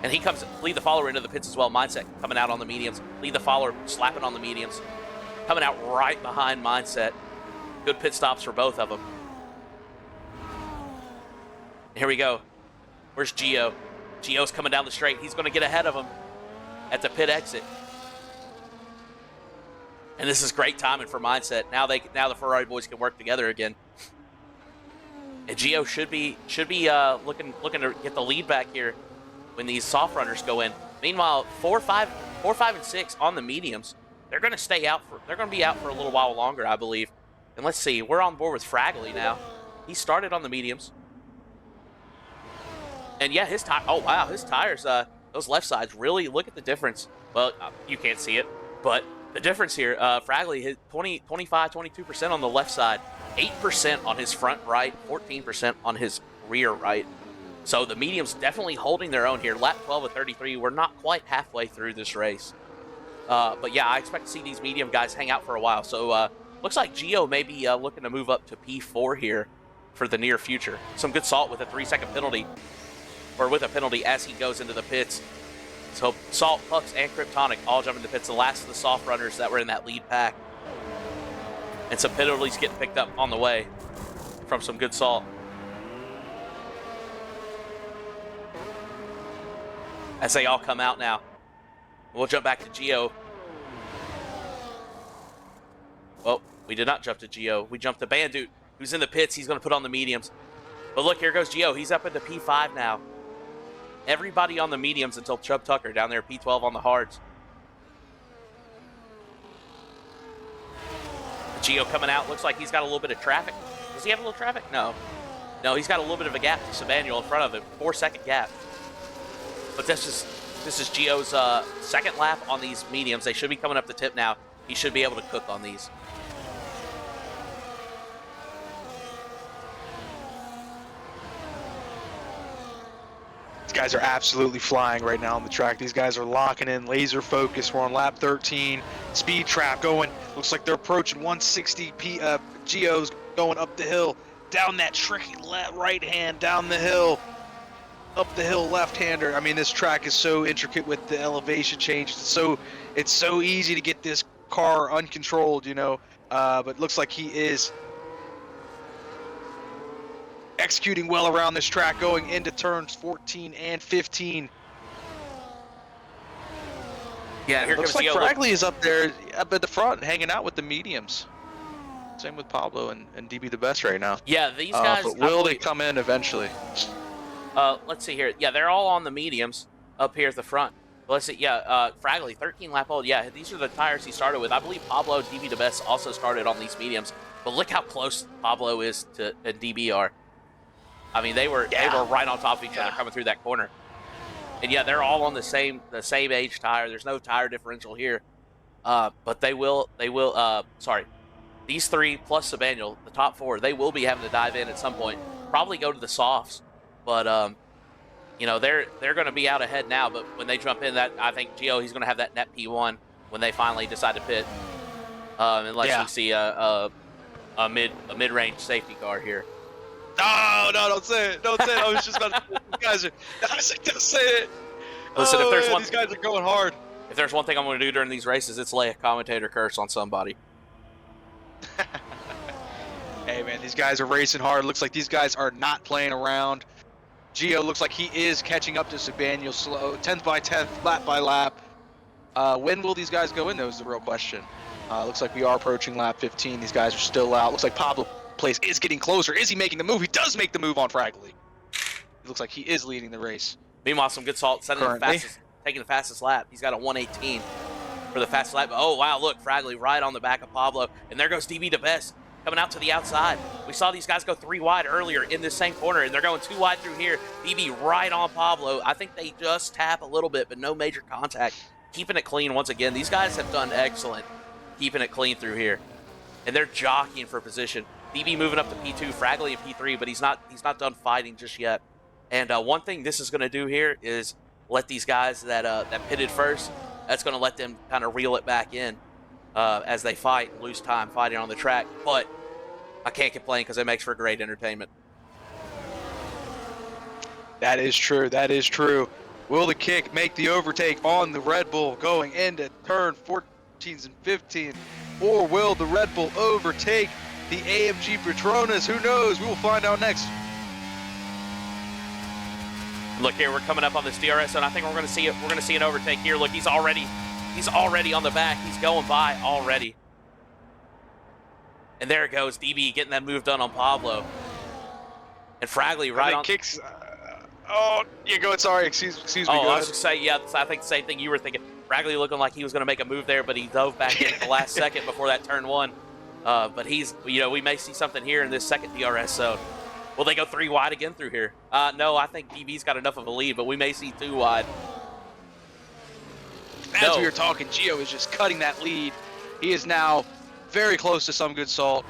And he comes, lead the follower into the pits as well. Mindset coming out on the mediums. Lead the follower slapping on the mediums. Coming out right behind Mindset. Good pit stops for both of them. Here we go. Where's Gio? Gio's coming down the straight. He's going to get ahead of him at the pit exit. And this is great timing for Mindset. Now the Ferrari boys can work together again. And Gio should be looking to get the lead back here when these soft runners go in. Meanwhile, 4, 5, and 6 on the mediums. They're going to be out for a little while longer, I believe. And let's see, we're on board with Fragley now. He started on the mediums. And yeah, his tires, those left sides, really look at the difference. Well, you can't see it, but the difference here, Fragley hit 22% on the left side, 8% on his front right, 14% on his rear right. So the mediums definitely holding their own here. Lap 12 of 33, we're not quite halfway through this race. But yeah, I expect to see these medium guys hang out for a while. So looks like Gio may be looking to move up to P4 here for the near future. Some good salt with a 3-second penalty, or with a penalty as he goes into the pits. So Salt, Pucks, and Kryptonic all jump in the pits, the last of the soft runners that were in that lead pack. And some penalties getting picked up on the way from some good salt. As they all come out now. We'll jump back to Gio. Well, we did not jump to Gio. We jumped to Bandit, who's in the pits. He's going to put on the mediums. But look, here goes Gio. He's up into P5 now. Everybody on the mediums until Chubb Tucker down there, P12 on the hards. Gio coming out. Looks like he's got a little bit of traffic. Does he have a little traffic? No. No, he's got a little bit of a gap to Sabanuel in front of him. 4-second gap. But this is Gio's second lap on these mediums. They should be coming up the tip now. He should be able to cook on these. These guys are absolutely flying right now on the track. These guys are locking in, laser focus. We're on lap 13. Speed trap going. Looks like they're approaching 160. Gio's going up the hill, down that tricky right hand, down the hill. Up the hill left-hander. I mean, this track is so intricate with the elevation change. It's so easy to get this car uncontrolled, you know. But looks like he is executing well around this track, going into turns 14 and 15. Yeah, here looks comes like Gio. Fragley is up there, up at the front, hanging out with the mediums. Same with Pablo and DB the Best right now. Yeah, these guys. But will they come in eventually? Let's see here. Yeah, they're all on the mediums up here at the front. Let's see. Yeah, Fragley, 13 lap old. Yeah, these are the tires he started with. I believe Pablo, DB the Best also started on these mediums. But look how close Pablo is to and DB are. I mean, they were right on top of each other coming through that corner. And yeah, they're all on the same age tire. There's no tire differential here. But they will. Sorry, these three plus Sabanuel, the top four, they will be having to dive in at some point. Probably go to the softs. But you know, they're going to be out ahead now. But when they jump in, that I think Gio, he's going to have that net P1 when they finally decide to pit, unless we see a mid-range safety car here. No, don't say it. Don't say it. I was just about to say it. These guys are. I was like, don't say it. Listen, if there's these guys are going hard. If there's one thing I'm going to do during these races, it's lay a commentator curse on somebody. Hey, man, these guys are racing hard. Looks like these guys are not playing around. Gio looks like he is catching up to Sebaniel slow, 10th by 10th, lap by lap. When will these guys go in, though, is the real question. Looks like we are approaching lap 15. These guys are still out. Looks like Pablo Place is getting closer. Is he making the move? He does make the move on Fragley. It looks like he is leading the race. Meanwhile, some good salt, taking the fastest lap. He's got a 1:18 for the fastest lap. Oh, wow, look, Fragley right on the back of Pablo. And there goes DB DeBest coming out to the outside. We saw these guys go 3 wide earlier in this same corner, and they're going 2 wide through here. DB right on Pablo. I think they just tap a little bit, but no major contact. Keeping it clean once again. These guys have done excellent keeping it clean through here. And they're jockeying for position. DB moving up to P2, Fragley in P3, but he's not done fighting just yet. And one thing this is going to do here is let these guys that pitted first, that's going to let them kind of reel it back in as they fight and lose time fighting on the track. But I can't complain because it makes for great entertainment. That is true. That is true. Will the kick make the overtake on the Red Bull going into turn 14s and 15? Or will the Red Bull overtake the AMG Petronas? Who knows? We will find out next. Look here, we're coming up on this DRS zone. I think we're going to see it. We're going to see an overtake here. Look, he's already on the back. He's going by already. And there it goes, DB getting that move done on Pablo. And Fragley right on. Kicks. Oh, you're going. Sorry, excuse me. Oh, I was just saying, yeah, I think the same thing you were thinking. Fragley looking like he was going to make a move there, but he dove back in at the last second before that turn 1. But we may see something here in this second DRS zone. Will they go 3 wide again through here? No, I think DB's got enough of a lead, but we may see 2 wide. As we were talking, Gio is just cutting that lead. He is now very close to some good salt.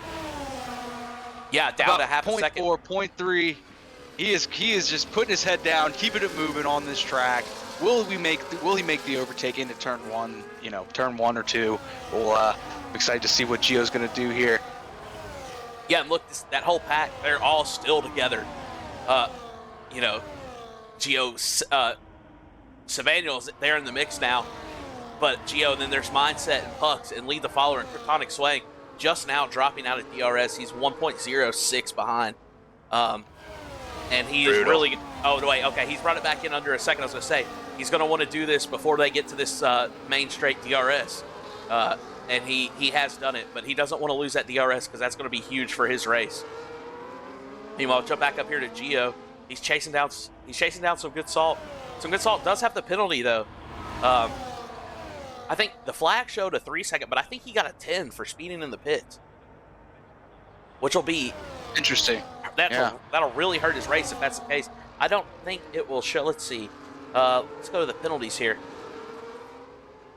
Yeah, down about to half a second. 0.4, 0.3. He is just putting his head down, keeping it moving on this track. Will he make the overtake into turn 1? You know, turn 1 or 2. I'm excited to see what Gio's going to do here. Yeah, and look, that whole pack, they're all still together. Gio, Savannah's there in the mix now. But Gio, then there's Mindset and Pucks and Lead the Follower and Kryptonic Swaying just now dropping out at DRS. He's 1.06 behind. And he is really... Oh, wait, okay, he's brought it back in under a second. I was going to say, he's going to want to do this before they get to this main straight DRS. And he has done it, but he doesn't want to lose that DRS because that's going to be huge for his race. Meanwhile, jump back up here to Gio. He's chasing down some good salt. Some good salt does have the penalty though. I think the flag showed a 3-second, but I think he got a 10 for speeding in the pits, which will be interesting. That'll really hurt his race if that's the case. I don't think it will show. Let's see. Let's go to the penalties here.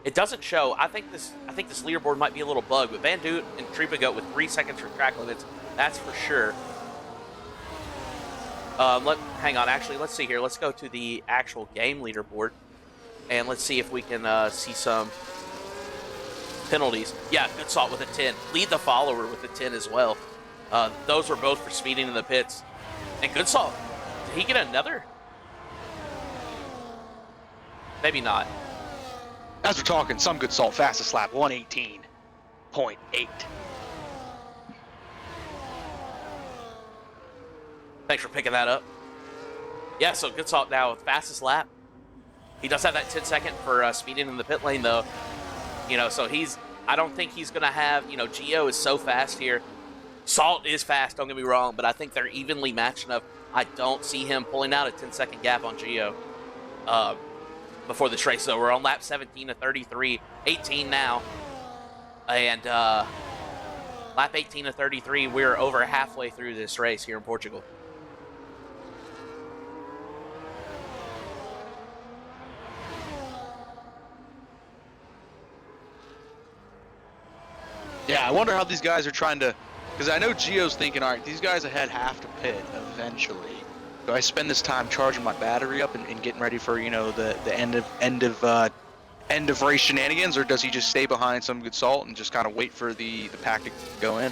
It doesn't show. I think this leaderboard might be a little bugged, but Van Doot and Tripagoat with 3 seconds for track limits, that's for sure. Hang on, actually, let's see here. Let's go to the actual game leaderboard, and let's see if we can see some penalties. Yeah, good salt with a 10. Lead the Follower with a 10 as well. Those were both for speeding in the pits. And good salt, did he get another? Maybe not. As we're talking, some good salt, fastest lap, 118.8. Thanks for picking that up. Yeah, so good salt now with fastest lap. He does have that 10-second for speeding in the pit lane, though. So I don't think he's going to have, Gio is so fast here. Salt is fast, don't get me wrong, but I think they're evenly matched enough. I don't see him pulling out a 10-second gap on Gio. Before this race, so we're on lap 17 of 33, 18 now, and lap 18 of 33, we're over halfway through this race here in Portugal. Yeah, I wonder how these guys are trying to, because I know Gio's thinking, all right, these guys ahead have to pit eventually. Do I spend this time charging my battery up and getting ready for, you know, the end of race shenanigans, or does he just stay behind some good salt and just kind of wait for the pack to go in?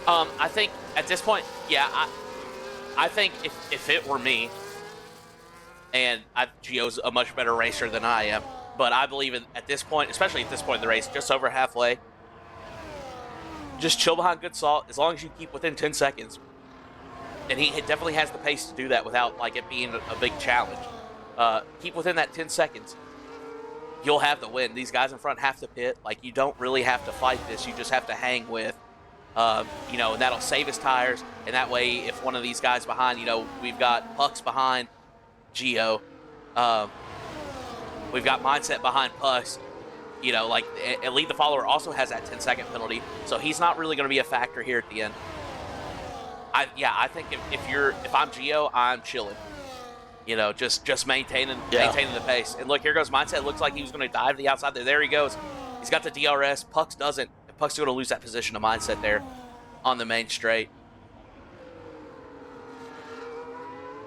I think at this point, yeah, I think if it were me, and Gio's a much better racer than I am, but I believe at this point, especially at this point in the race, just over halfway, just chill behind good salt as long as you keep within 10 seconds. And he definitely has the pace to do that without like it being a big challenge. Keep within that 10 seconds. You'll have the win. These guys in front have to pit. Like, you don't really have to fight this. You just have to hang with, you know, and that'll save his tires. And that way, if one of these guys behind, you know, we've got Pucks behind Gio. We've got Mindset behind Pucks. You know, like, and Lead the Follower also has that 10-second penalty. So he's not really going to be a factor here at the end. I think if I'm Gio, I'm chilling. You know, just maintaining the pace. And look, here goes Mindset. Looks like he was going to dive to the outside there. There he goes. He's got the DRS. Pucks doesn't. Pucks going to lose that position to Mindset there on the main straight.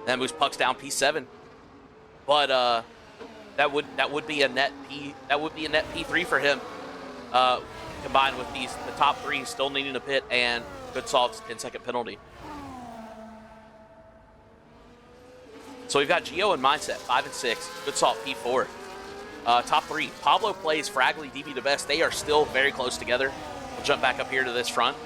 That moves Pucks down P7. But that would be a net P3 for him. Combined with the top three still needing to pit and Good Salt's 10-second penalty. So we've got Gio and Mindset, 5 and 6. Good Salt, P4. Top three. Pablo Plays, Fragley, DB the best. They are still very close together. We'll jump back up here to this front.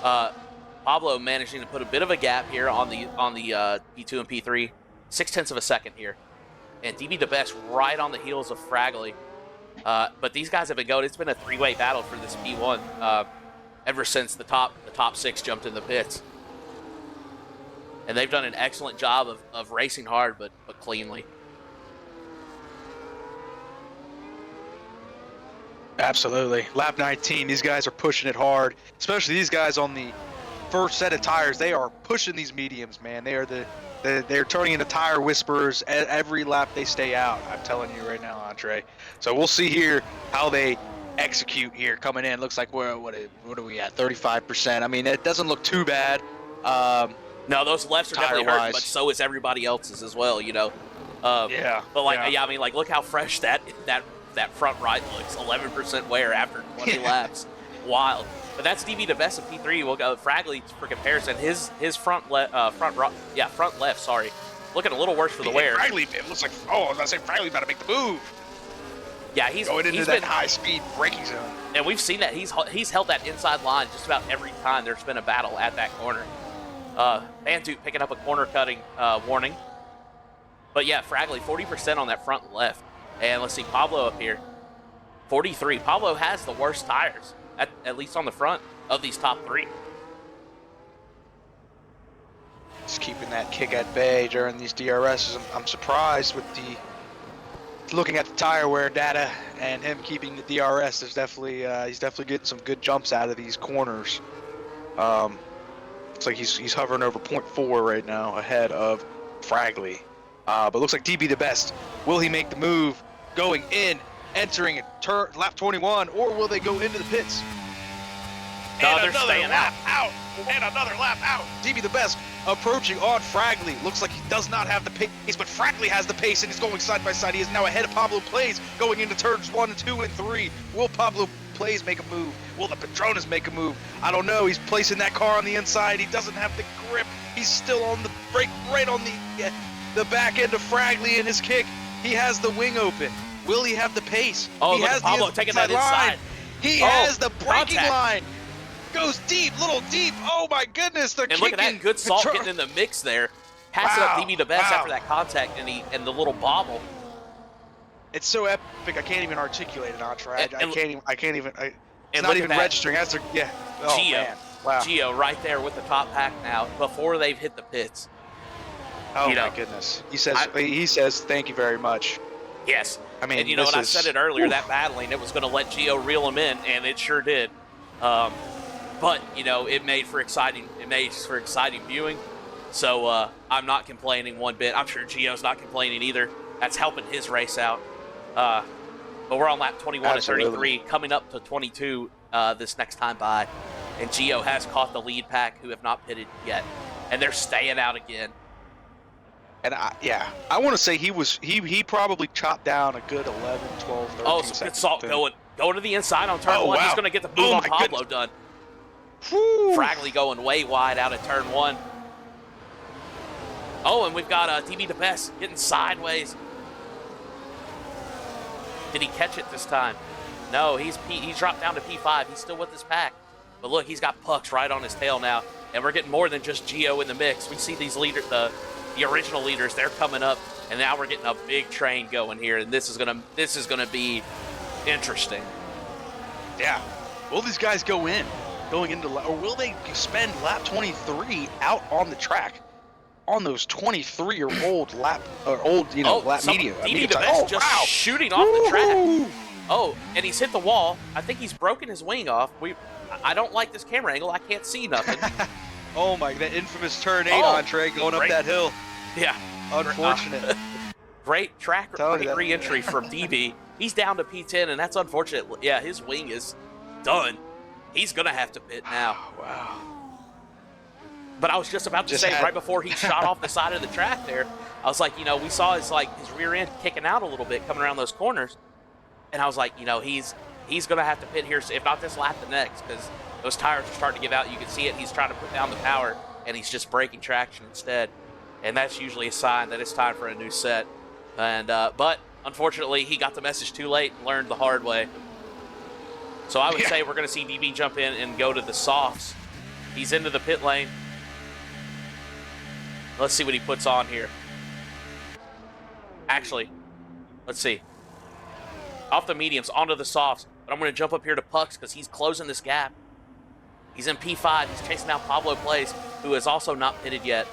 Pablo managing to put a bit of a gap here on the P2 and P3. 0.6 of a second here. And DB the best right on the heels of Fragley. But these guys have been going. It's been a three-way battle for this P1 ever since the top six jumped in the pits. And they've done an excellent job of racing hard, but cleanly. Absolutely. Lap 19, these guys are pushing it hard, especially these guys on the first set of tires. They are pushing these mediums, man. They're turning into tire whisperers every lap they stay out. I'm telling you right now, Andre. So we'll see here how they execute here coming in. Looks like what are we at? 35%. I mean, it doesn't look too bad. No, those lefts are definitely hurting, but so is everybody else's as well, you know. Yeah. But I mean, like, look how fresh that front right looks. 11% wear after 20 laps. Wild. But that's DB the best of P3. We'll go Fragley for comparison. His front left. Sorry, looking a little worse for the wear. Fragley, it looks like. Oh, I was gonna say Fragley about to make the move. Yeah, he's going into he's that been high-speed braking zone. And we've seen that he's held that inside line just about every time there's been a battle at that corner. Bantu picking up a corner cutting warning. But yeah, Fragley 40% on that front left. And let's see, Pablo up here, 43. Pablo has the worst tires, at least on the front of these top three. Just keeping that kick at bay during these DRSs. I'm surprised with looking at the tire wear data and him keeping the DRS. There's definitely he's definitely getting some good jumps out of these corners. Looks like he's hovering over 0.4 right now ahead of Fragley. But looks like DB the best. Will he make the move going in, entering lap 21, or will they go into the pits? No, and they're another staying lap out. And another lap out. DB the best approaching on Fragley. Looks like he does not have the pace, but Fragley has the pace and is going side by side. He is now ahead of Pablo Plays going into turns 1, 2, and 3. Will Pablo Plays make a move? Will the Patronas make a move? I don't know. He's placing that car on the inside. He doesn't have the grip. He's still on the brake, right on the back end of Fragley in his kick. He has the wing open. Will he have the pace? Oh, he look has at Pablo taking that inside. He has the braking contact. line. Goes deep, little deep. Oh my goodness, they're And kicking. look at that, Good Salt getting in the mix there. Passing up DB the best after that contact and the little bobble. It's so epic. I can't even articulate it, Andre. I can't even. It's not look even at that. registering. Yeah. Oh, Gio. man. Wow. Gio right there with the top pack now before they've hit the pits. Oh my goodness. He says thank you very much. Yes. I mean, and you know what, I said it earlier, that battling, it was going to let Gio reel him in, and it sure did. But, you know, it made for exciting viewing. So I'm not complaining one bit. I'm sure Gio's not complaining either. That's helping his race out. But we're on lap 21 Absolutely. and 33, coming up to 22 this next time by. And Gio has caught the lead pack who have not pitted yet. and they're staying out again. And I want to say he probably chopped down a good 11, 12, 13 Oh, seconds. some good salt going to the inside on turn Oh, one. wow. He's going to get the move on Pablo done. Whew. Fragley going way wide out of turn one. Oh, and we've got DB the best getting sideways. Did he catch it this time? No, he's dropped down to P5. He's still with his pack. But look, he's got Pucks right on his tail now. And we're getting more than just Gio in the mix. We see these leaders, the original leaders, they're coming up. And now we're getting a big train going here. And this is gonna be interesting. Yeah. Will these guys going into, or will they spend lap 23 out on the track on those 23-year-old lap medium? DB the best just shooting off the track. Oh, and he's hit the wall. I think he's broken his wing off. I don't like this camera angle. I can't see nothing. Oh my, that infamous turn 8 entree going up that hill. Yeah. Unfortunate. Great track re-entry from DB. He's down to P10, and that's unfortunate. Yeah, his wing is done. He's going to have to pit now. Wow. But I was just about to say, right before he shot off the side of the track there, I was like, we saw his rear end kicking out a little bit coming around those corners. And I was like, he's going to have to pit here, if not this lap, the next, because those tires are starting to give out. You can see it. He's trying to put down the power, and he's just breaking traction instead. And that's usually a sign that it's time for a new set. And but unfortunately, he got the message too late and learned the hard way. So I would say we're going to see DB jump in and go to the softs. He's into the pit lane. Let's see what he puts on here. Actually, let's see. Off the mediums, onto the softs. But I'm going to jump up here to Pucks because he's closing this gap. He's in P5. He's chasing out Pablo Plays, who is also not pitted yet.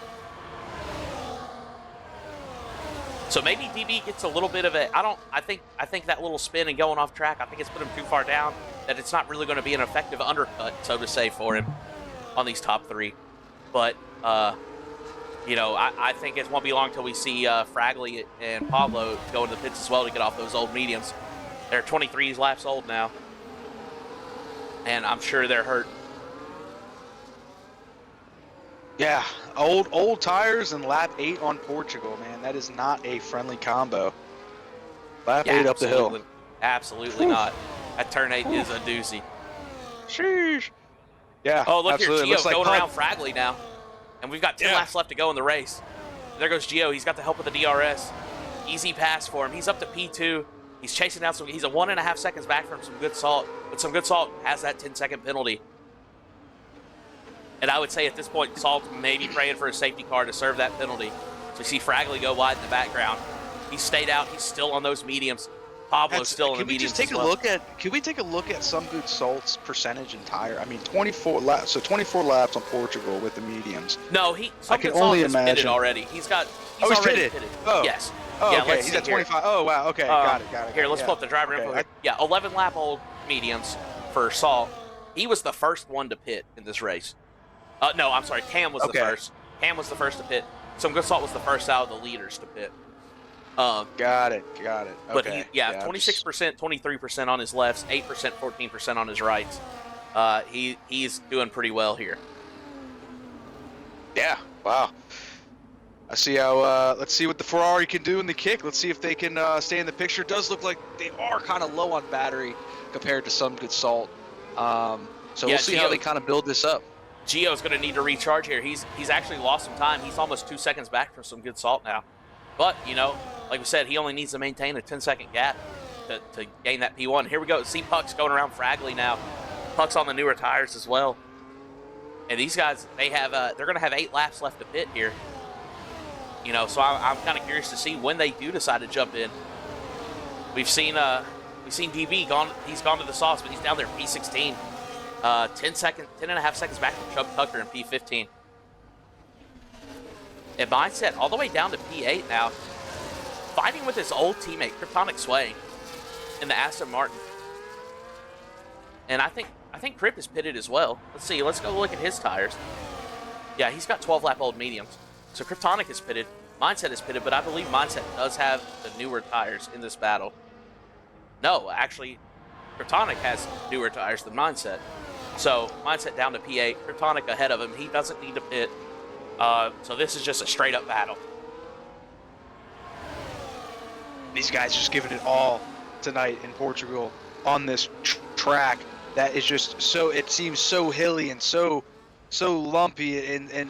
So maybe DB gets a little bit of I think that little spin and going off track, I think it's put him too far down that it's not really going to be an effective undercut, so to say, for him on these top three. But, I think it won't be long till we see Fragley and Pablo go into the pits as well to get off those old mediums. They're 23 laps old now, and I'm sure they're hurt. Yeah, old tires and lap 8 on Portugal, man. That is not a friendly combo. Lap 8 up the hill. Absolutely not. That turn 8 is a doozy. Sheesh. Yeah. Oh, look absolutely. here, Gio going around Fragley now, and we've got 10 laps left to go in the race. There goes Gio. He's got the help of the DRS. Easy pass for him. He's up to P2. He's chasing down he's a 1.5 seconds back from some good salt, but some good salt has that 10-second penalty. And I would say at this point, Salt may be praying for a safety car to serve that penalty. So we see Fragley go wide in the background. He stayed out. He's still on those mediums. Pablo's still in the mediums. Can we take a look at some good Salt's percentage and tire? I mean, 24 laps. So 24 laps on Portugal with the mediums. No, I can only imagine. Pitted already. He's already pitted. Oh. Yes. Oh, yeah, okay. He's at 25. Oh, wow. Okay. Got it. Here, let's pull up the driver info. Yeah, 11 lap old mediums for Salt. He was the first one to pit in this race. No, I'm sorry. Cam was the first. Cam was the first to pit. Some Good Salt was the first out of the leaders to pit. Got it. Okay. But 26%, 23% on his lefts, 8%, 14% on his rights. He's doing pretty well here. Yeah. Wow. I see how. Let's see what the Ferrari can do in the kick. Let's see if they can stay in the picture. It does look like they are kind of low on battery compared to Some Good Salt. So we'll see how they kind of build this up. Gio's going to need to recharge here. He's actually lost some time. He's almost 2 seconds back from Some Good Salt now. But, like we said, he only needs to maintain a 10-second gap to gain that P1. Here we go. See Pucks going around Fragley now. Pucks on the newer tires as well. And these guys, they're going to have 8 laps left to pit here. So I'm kind of curious to see when they do decide to jump in. We've seen DB gone. He's gone to the sauce, but he's down there P16. 10.5 seconds back from Chubb Tucker in P15. And Mindset all the way down to P8 now, fighting with his old teammate Kryptonic Sway in the Aston Martin. And I think Crip is pitted as well. Let's see. Let's go look at his tires. Yeah, he's got 12 lap old mediums. So Kryptonic is pitted. Mindset is pitted, but I believe Mindset does have the newer tires in this battle. No, actually, Kryptonic has newer tires than Mindset. So Mindset down to P8, Kryptonic ahead of him. He doesn't need to pit. So this is just a straight up battle. These guys just giving it all tonight in Portugal on this track that is just so, it seems so hilly and so lumpy and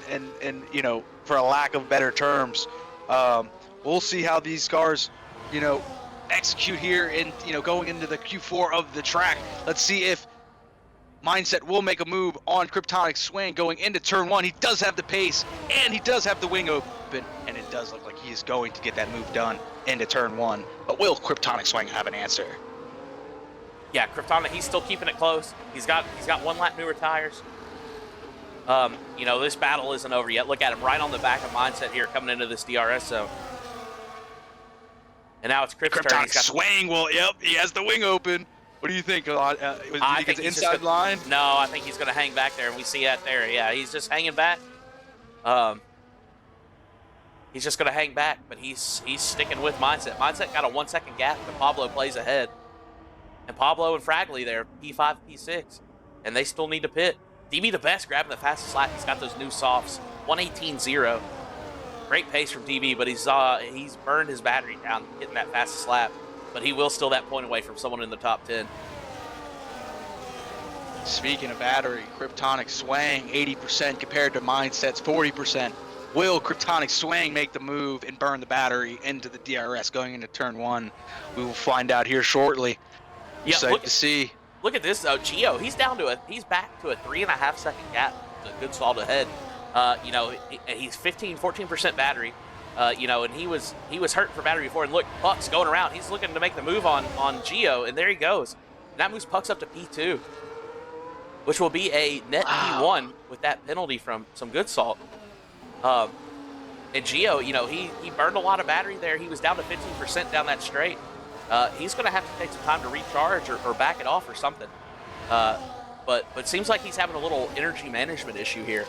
you know, for a lack of better terms. We'll see how these cars, you know, execute here in, you know, going into the Q4 of the track. Let's see if Mindset will make a move on Kryptonic Swing going into turn 1. He does have the pace and he does have the wing open, and it does look like he is going to get that move done into turn 1. But will Kryptonic Swing have an answer? Yeah, Kryptonic, he's still keeping it close. He's got 1 lap newer tires. You know, this battle isn't over yet. Look at him right on the back of Mindset here coming into this DRS zone. And now it's Kryptonic turn. Swing. Well, yep, he has the wing open. What do you think? I think he's inside line? No, I think he's going to hang back there, and we see that there. Yeah, he's just hanging back. He's just going to hang back, but he's sticking with Mindset. Mindset got a 1 second gap, and Pablo plays ahead. And Pablo and Fragley there, P5, P6, and they still need to pit. DB the best, grabbing the fastest lap. He's got those new softs, 1:18.0. Great pace from DB, but he's burned his battery down getting that fastest lap. But he will still that point away from someone in the top 10. Speaking of battery, Kryptonic Swing 80% compared to Mindset's 40%. Will Kryptonic Swing make the move and burn the battery into the DRS going into turn 1? We will find out here shortly. Yeah, excited to see. Look at this though, Gio. He's back to a 3.5 second gap. It's a good salt ahead. You know, he's 14% battery. You know, and he was hurt for battery before. And look, Puck's going around. He's looking to make the move on Gio, and there he goes. And that moves Puck's up to P2, which will be a net P1 with that penalty from some good salt. And Gio, you know, he burned a lot of battery there. He was down to 15% down that straight. He's going to have to take some time to recharge or back it off or something. But it seems like he's having a little energy management issue here.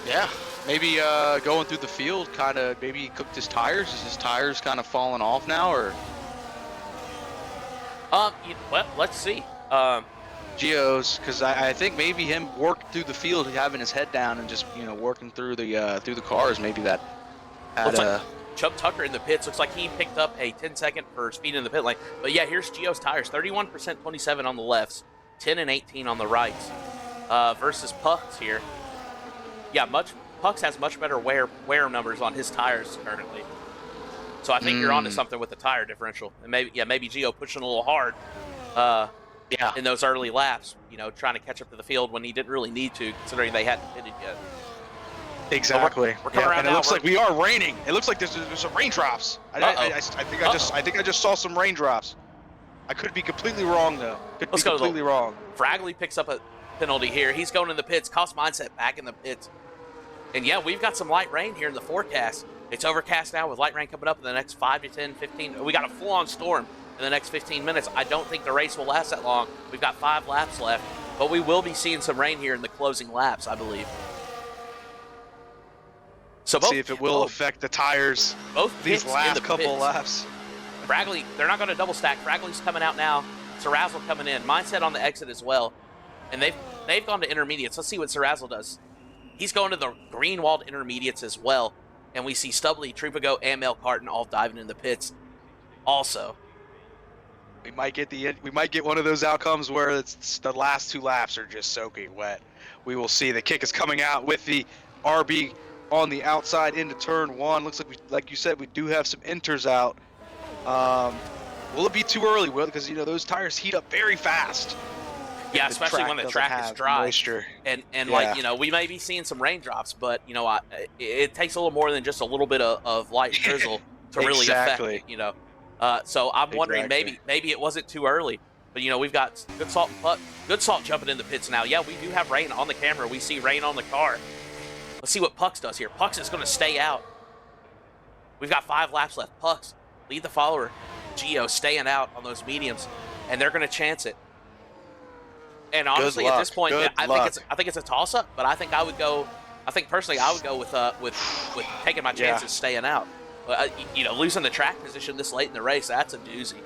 Yeah, maybe going through the field kind of maybe he cooked his tires. Is his tires kind of falling off now, or? Well, let's see. Gio's, because I think maybe him worked through the field, having his head down and just, you know, working through the cars. Maybe that had like Chubb Tucker in the pits. Looks like he picked up a 10-second for speed in the pit lane. But yeah, here's Gio's tires: 31%, 27 on the lefts, 10 and 18 on the rights. Versus Puck's here. Yeah, Puck's has much better wear numbers on his tires currently. So I think you're onto something with the tire differential. And maybe Gio pushing a little hard. In those early laps, you know, trying to catch up to the field when he didn't really need to, considering they hadn't pitted yet. Exactly. We're coming around and it now. looks like we are raining. It looks like there's some raindrops. I think I just saw some raindrops. I could be completely wrong though. Let's go completely wrong. Fragley picks up a penalty here. He's going in the pits. Cost Mindset back in the pits. And yeah, we've got some light rain here in the forecast. It's overcast now with light rain coming up in the next 5 to 10, 15. We got a full-on storm in the next 15 minutes. I don't think the race will last that long. We've got 5 laps left, but we will be seeing some rain here in the closing laps, I believe. So see if it will affect the tires. Both these last couple laps. Fragley, they're not going to double stack. Fragley's coming out now. Serrazzle coming in. Mindset on the exit as well. And they've gone to intermediates. Let's see what Serrazzle does. He's going to the green walled intermediates as well. And we see Stubley, Trupago, and Mel Carton all diving in the pits also. We might get one of those outcomes where it's the last 2 laps are just soaking wet. We will see. The kick is coming out with the RB on the outside into turn 1. Looks like like you said, we do have some inters out. Will it be too early, Will? Because, you know, those tires heat up very fast. Yeah, especially when the track is dry. Moisture. And like, you know, we may be seeing some raindrops, but, you know, it takes a little more than just a little bit of light drizzle to really affect it, you know. So I'm wondering maybe it wasn't too early. But, you know, we've got Good Salt jumping in the pits now. Yeah, we do have rain on the camera. We see rain on the car. Let's see what Pucks does here. Pucks is going to stay out. We've got 5 laps left. Pucks, lead the follower. Gio staying out on those mediums, and they're going to chance it. And honestly, at this point, I think it's a toss-up. But I think personally, I would go with taking my chances, staying out. You know, losing the track position this late in the race, that's a doozy.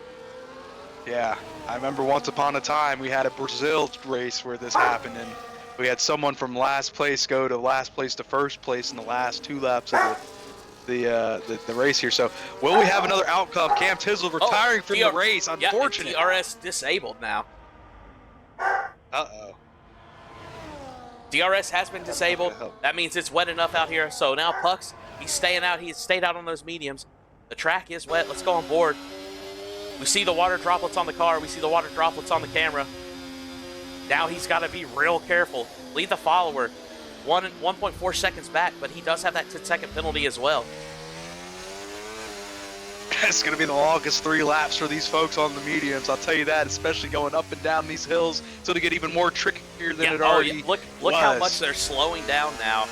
Yeah, I remember once upon a time we had a Brazil race where this happened, and We had someone from last place go to last place to first place in the last 2 laps of the race here. So will we have another outcome? Cam Tizzle retiring from the race. Unfortunate. Yeah, DRS disabled now. Uh-oh. DRS has been disabled. That means it's wet enough out here. So now Pucks, he's staying out. He's stayed out on those mediums. The track is wet. Let's go on board. We see the water droplets on the car. We see the water droplets on the camera. Now he's got to be real careful. Lead the follower 1.4 seconds back, but he does have that 10-second penalty as well. It's going to be the longest 3 laps for these folks on the mediums. I'll tell you that, especially going up and down these hills. It's going to get even more trickier than it already Look how much they're slowing down now.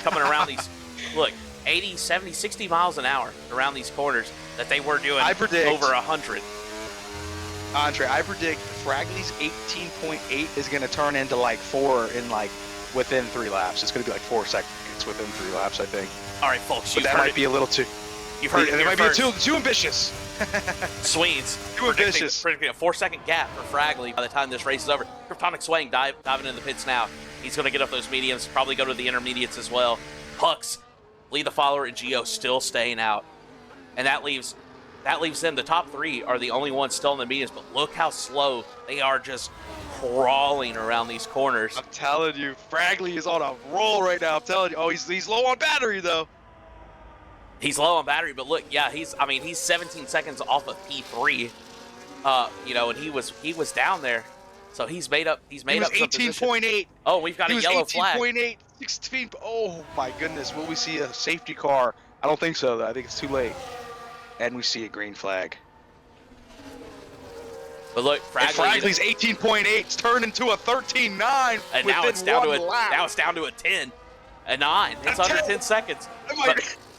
Coming around these, look, 80, 70, 60 miles an hour around these corners that they were doing over 100. Andre, I predict Fragley's 18.8 is going to turn into like 4 in like within 3 laps. It's going to be like 4 seconds within 3 laps, I think. All right, folks, but that might be a little too. You've heard it. It might be too ambitious. Swedes. Too ambitious. Predicting a 4-second gap for Fragley by the time this race is over. Kryptonic Swaying diving into the pits now. He's going to get up those mediums, probably go to the intermediates as well. Pucks, lead the follower, and Gio still staying out. And that leaves them. The top 3 are the only ones still in the mediums, but look how slow they are, just crawling around these corners. I'm telling you, Fragley is on a roll right now. I'm telling you. Oh, he's low on battery though. He's low on battery, but look, yeah, he's 17 seconds off of P3. And he was down there. So he's made up some 18.8. Oh, we've got a yellow flag. 18.8, 16. Oh my goodness, will we see a safety car? I don't think so though. I think it's too late. And we see a green flag. But look, Fragley's 18.8's turned into a 13.9. And now it's down to a 10, a 9. It's under 10 seconds.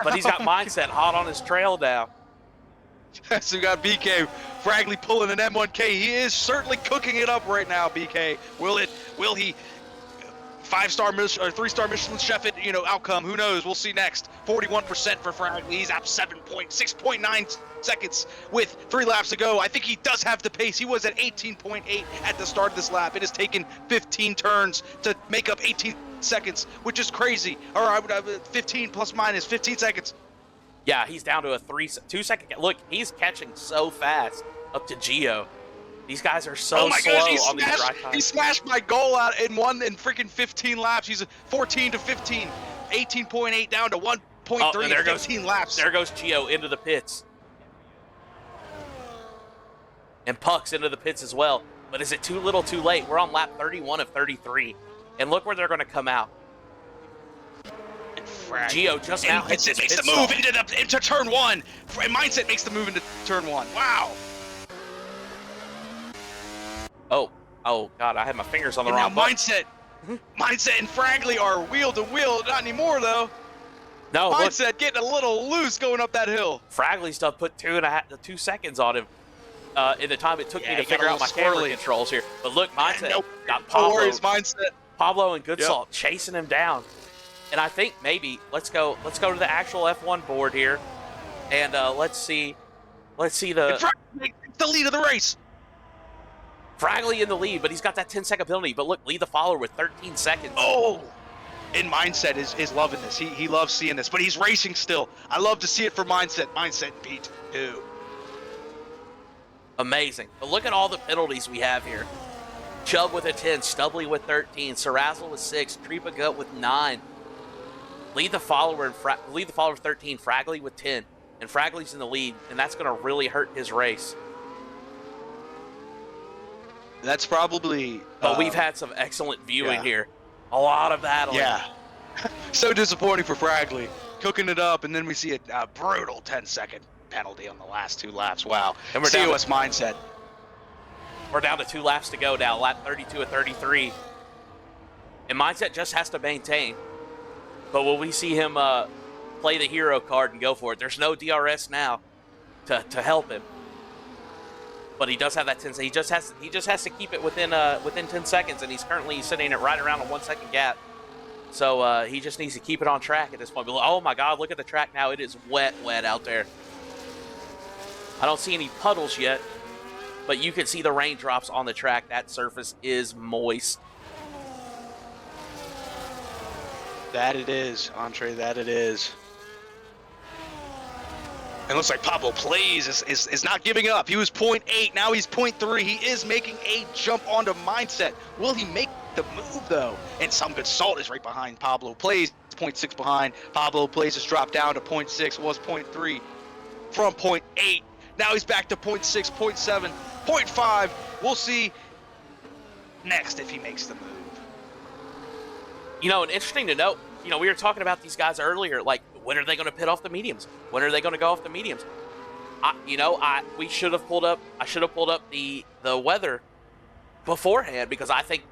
But he's got mindset hot on his trail now. So we got BK Fragley pulling an M1K. He is certainly cooking it up right now. BK, will he 5-star or 3-star Michelin chef it, outcome? Who knows? We'll see next. 41% for Fragley. He's up 6.9 seconds with 3 laps to go. I think he does have the pace. He was at 18.8 at the start of this lap. It has taken 15 turns to make up 18 seconds, which is crazy. Or I would have 15 plus minus 15 seconds. Yeah, he's down to a 2-second. Look, he's catching so fast up to Gio. These guys are so slow on these dry times. He smashed my goal out in freaking 15 laps. He's 14 to 15, 18.8 down to 1.3 in 15 laps. There goes Gio into the pits. And Puck's into the pits as well. But is it too little too late? We're on lap 31 of 33. And look where they're going to come out. Gio just now hits Mindset makes the move into turn 1. Mindset makes the move into turn 1. Wow. Oh God, I had my fingers on the wrong button. Mindset and Fragley are wheel to wheel. Not anymore though. No, Mindset getting a little loose going up that hill. Fragley's stuff put 2 seconds on him. In the time it took me to figure out my camera controls here. But look, Mindset got Pablo. Pablo and Goodsalt chasing him down. And I think maybe let's go to the actual F1 board here, and let's see the lead of the race. Fragley in the lead, but he's got that 10-second penalty. But look, lead the follower with 13 seconds. Oh, and Mindset is loving this. He loves seeing this, but he's racing still. I love to see it for Mindset. Mindset P2. Amazing. But look at all the penalties we have here. Chubb with a 10, Stubley with 13, Sarazzle with 6, Treepagut with 9. Lead the follower with 13, Fragley with 10, and Fragley's in the lead, and that's going to really hurt his race. That's probably. But we've had some excellent viewing here. A lot of battling. Yeah. So disappointing for Fragley, cooking it up, and then we see a brutal 10-second penalty on the last 2 laps. Wow. And we're COS Mindset. We're down to 2 laps to go now, lap 32 of 33, and Mindset just has to maintain. But will we see him play the hero card and go for it? There's no DRS now to help him. But he does have that 10. He just has to keep it within 10 seconds, and he's currently sitting at right around a 1-second gap. So he just needs to keep it on track at this point. But, oh my God, look at the track now. It is wet out there. I don't see any puddles yet, but you can see the raindrops on the track. That surface is moist. That it is, Entree, that it is. And it looks like Pablo Plays is not giving up. He was 0.8, now he's 0.3. He is making a jump onto Mindset. Will he make the move, though? And Some Good Salt is right behind Pablo Plays, 0.6 behind. Pablo Plays has dropped down to 0.6, was 0.3 from 0.8. Now he's back to 0.6, 0.7, 0.5. We'll see next if he makes the move. You know, and interesting to note, you know, we were talking about these guys earlier, like, when are they going to pit off the mediums? When are they going to go off the mediums? I should have pulled up the weather beforehand, because I think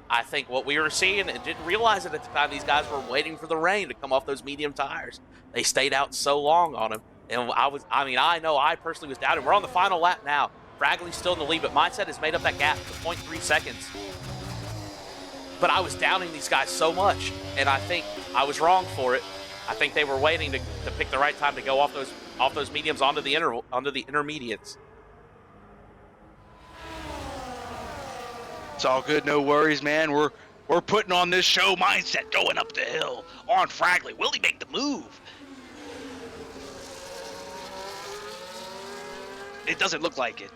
what we were seeing, and didn't realize it at the time, these guys were waiting for the rain to come off those medium tires. They stayed out so long on them. And I know I personally was down, and we're on the final lap now. Fragley's still in the lead, but Mindset has made up that gap to 0.3 seconds. But I was downing these guys so much, and I think I was wrong for it. I think they were waiting to pick the right time to go off those mediums onto the intermediates. It's all good, no worries, man. We're putting on this show. Mindset going up the hill on Fragley. Will he make the move? It doesn't look like it.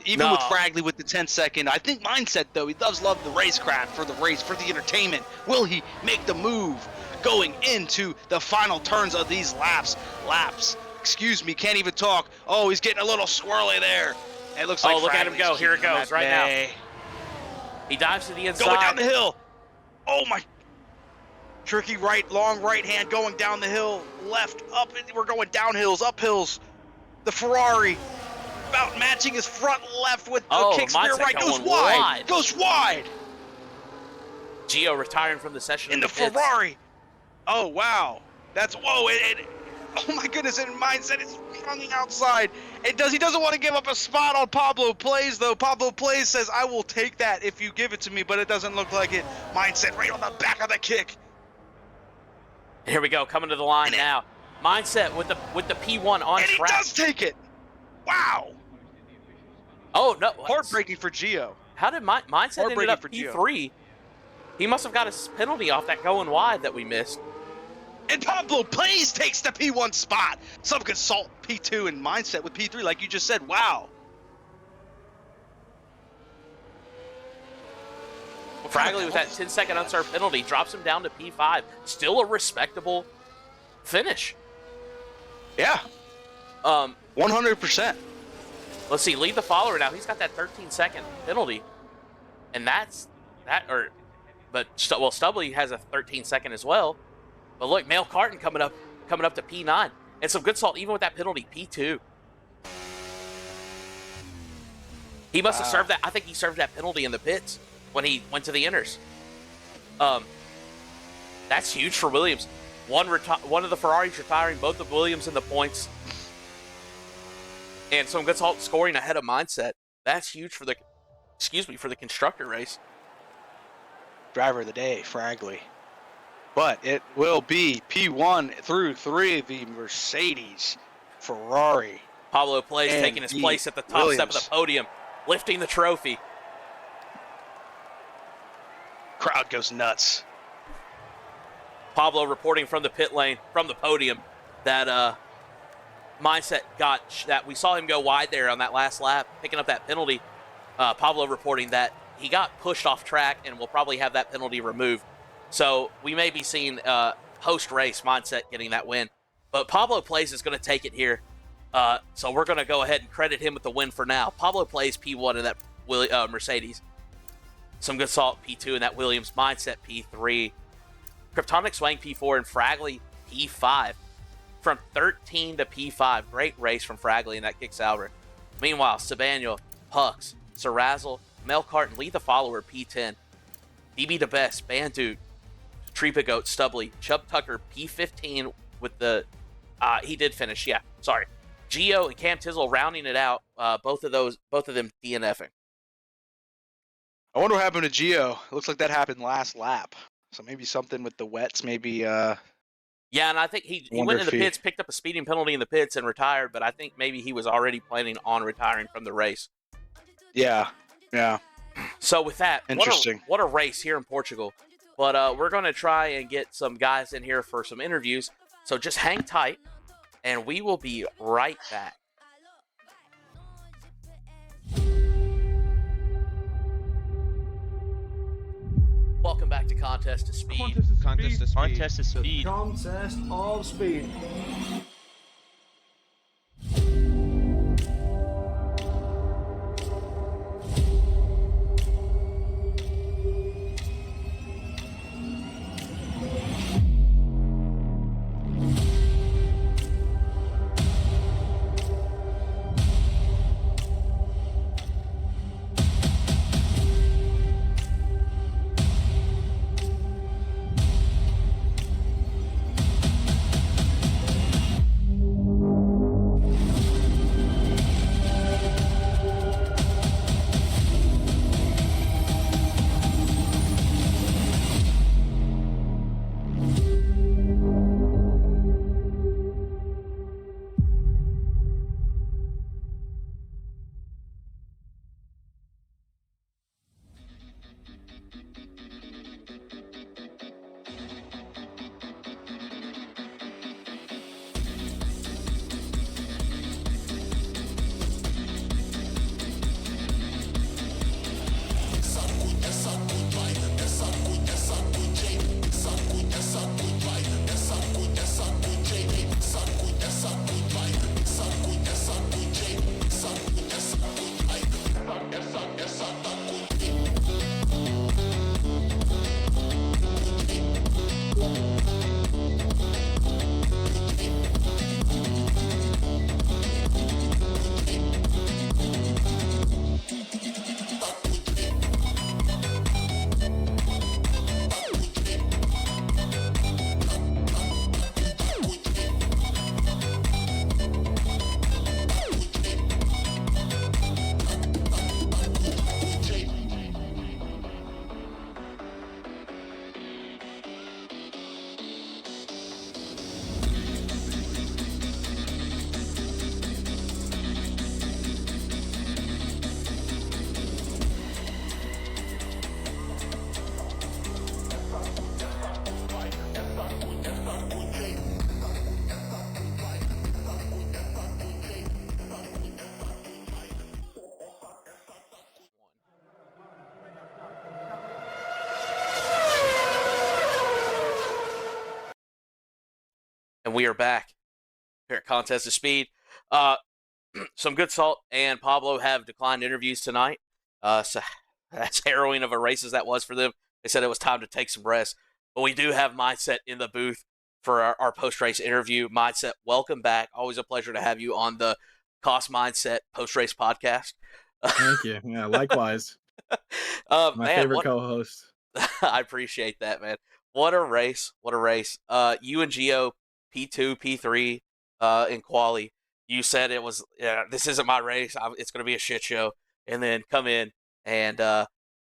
Even with Fragley with the 10-second, I think Mindset, though, he does love the racecraft for the race, for the entertainment. Will he make the move going into the final turns of these laps? Excuse me, can't even talk. Oh, he's getting a little swirly there. It looks like look at him go. Here it goes right now. He dives to the inside. Going down the hill. Oh, my. Tricky right, long right hand going down the hill. Left, up. We're going downhills, uphills. The Ferrari about matching his front left with the kick spear right. Goes wide. Gio retiring from the session in the Ferrari. Oh, wow. That's, whoa. Oh, my goodness. And Mindset is hanging outside. He doesn't want to give up a spot on Pablo Plays, though. Pablo Plays says, I will take that if you give it to me, but it doesn't look like it. Mindset right on the back of the kick. Here we go, coming to the line now. Mindset with the P1 on and track. He does take it. Wow. Oh, no. Heartbreaking for Gio. How did Mindset ended up P3? He must have got a penalty off that going wide that we missed. And Pablo Plays takes the P1 spot. Some Good Salt P2 and Mindset with P3, like you just said. Wow. Fragley with that 10-second unserved penalty drops him down to P5. Still a respectable finish. Yeah. 100%. Let's see, lead the follower now. He's got that 13-second penalty. And Stubley has a 13-second as well. But look, Male Carton coming up to P9. And Some Good Salt, even with that penalty, P2. He must have served that. I think he served that penalty in the pits when he went to the inners. That's huge for Williams. One of the Ferraris retiring, both of Williams in the points. And Some Good Salt scoring ahead of Mindset. That's huge for the constructor race. Driver of the day, Fragley. But it will be P1 through 3, the Mercedes, Ferrari. Pablo Plays taking his place at the top step of the podium, lifting the trophy. Crowd goes nuts. Pablo reporting from the pit lane, from the podium, that Mindset that we saw him go wide there on that last lap, picking up that penalty. Pablo reporting that he got pushed off track and will probably have that penalty removed. So we may be seeing post-race Mindset getting that win. But Pablo Plays is going to take it here. So we're going to go ahead and credit him with the win for now. Pablo Plays P1 in that Mercedes. Some Good Salt P2 in that Williams. Mindset P3. Kryptonic Swang P4 and Fragley P5. From 13 to P5. Great race from Fragley in that kick Sauber. Meanwhile, Sabanuel, Hux, Sarazzle, Mel Carton lead the follower P10. DB the Best, Bandute, Treepa Goat, Stubley, Chubb Tucker P15 with the he did finish, yeah. Sorry. Gio and Cam Tizzle rounding it out. Both of them DNFing. I wonder what happened to Gio. It looks like that happened last lap. So maybe something with the wets, maybe yeah, and I think he went in the pits, picked up a speeding penalty in the pits and retired, but I think maybe he was already planning on retiring from the race. Yeah. So with that, interesting. What a race here in Portugal. But we're going to try and get some guys in here for some interviews. So just hang tight, and we will be right back. Welcome back to Contest to Speed. Contest to speed. Contest to speed. Contest of speed. And we are back here at Contest of Speed. Some Good Salt and Pablo have declined interviews tonight. So that's harrowing of a race as that was for them. They said it was time to take some rest. But we do have Mindset in the booth for our post-race interview. Mindset, welcome back. Always a pleasure to have you on the Cost Mindset post-race podcast. Thank you. Yeah, likewise. My favorite co-host. I appreciate that, man. What a race. What a race. You and Gio, P2, P3 in quali. You said it was, this isn't my race. It's going to be a shit show. And then come in and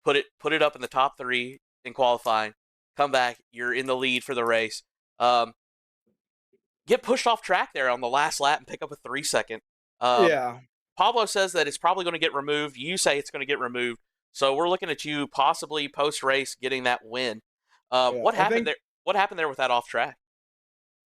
put it up in the top 3 in qualifying. Come back. You're in the lead for the race. Get pushed off track there on the last lap and pick up a 3-second. Yeah. Pablo says that it's probably going to get removed. You say it's going to get removed. So we're looking at you possibly post-race getting that win. What happened there? What happened there with that off track?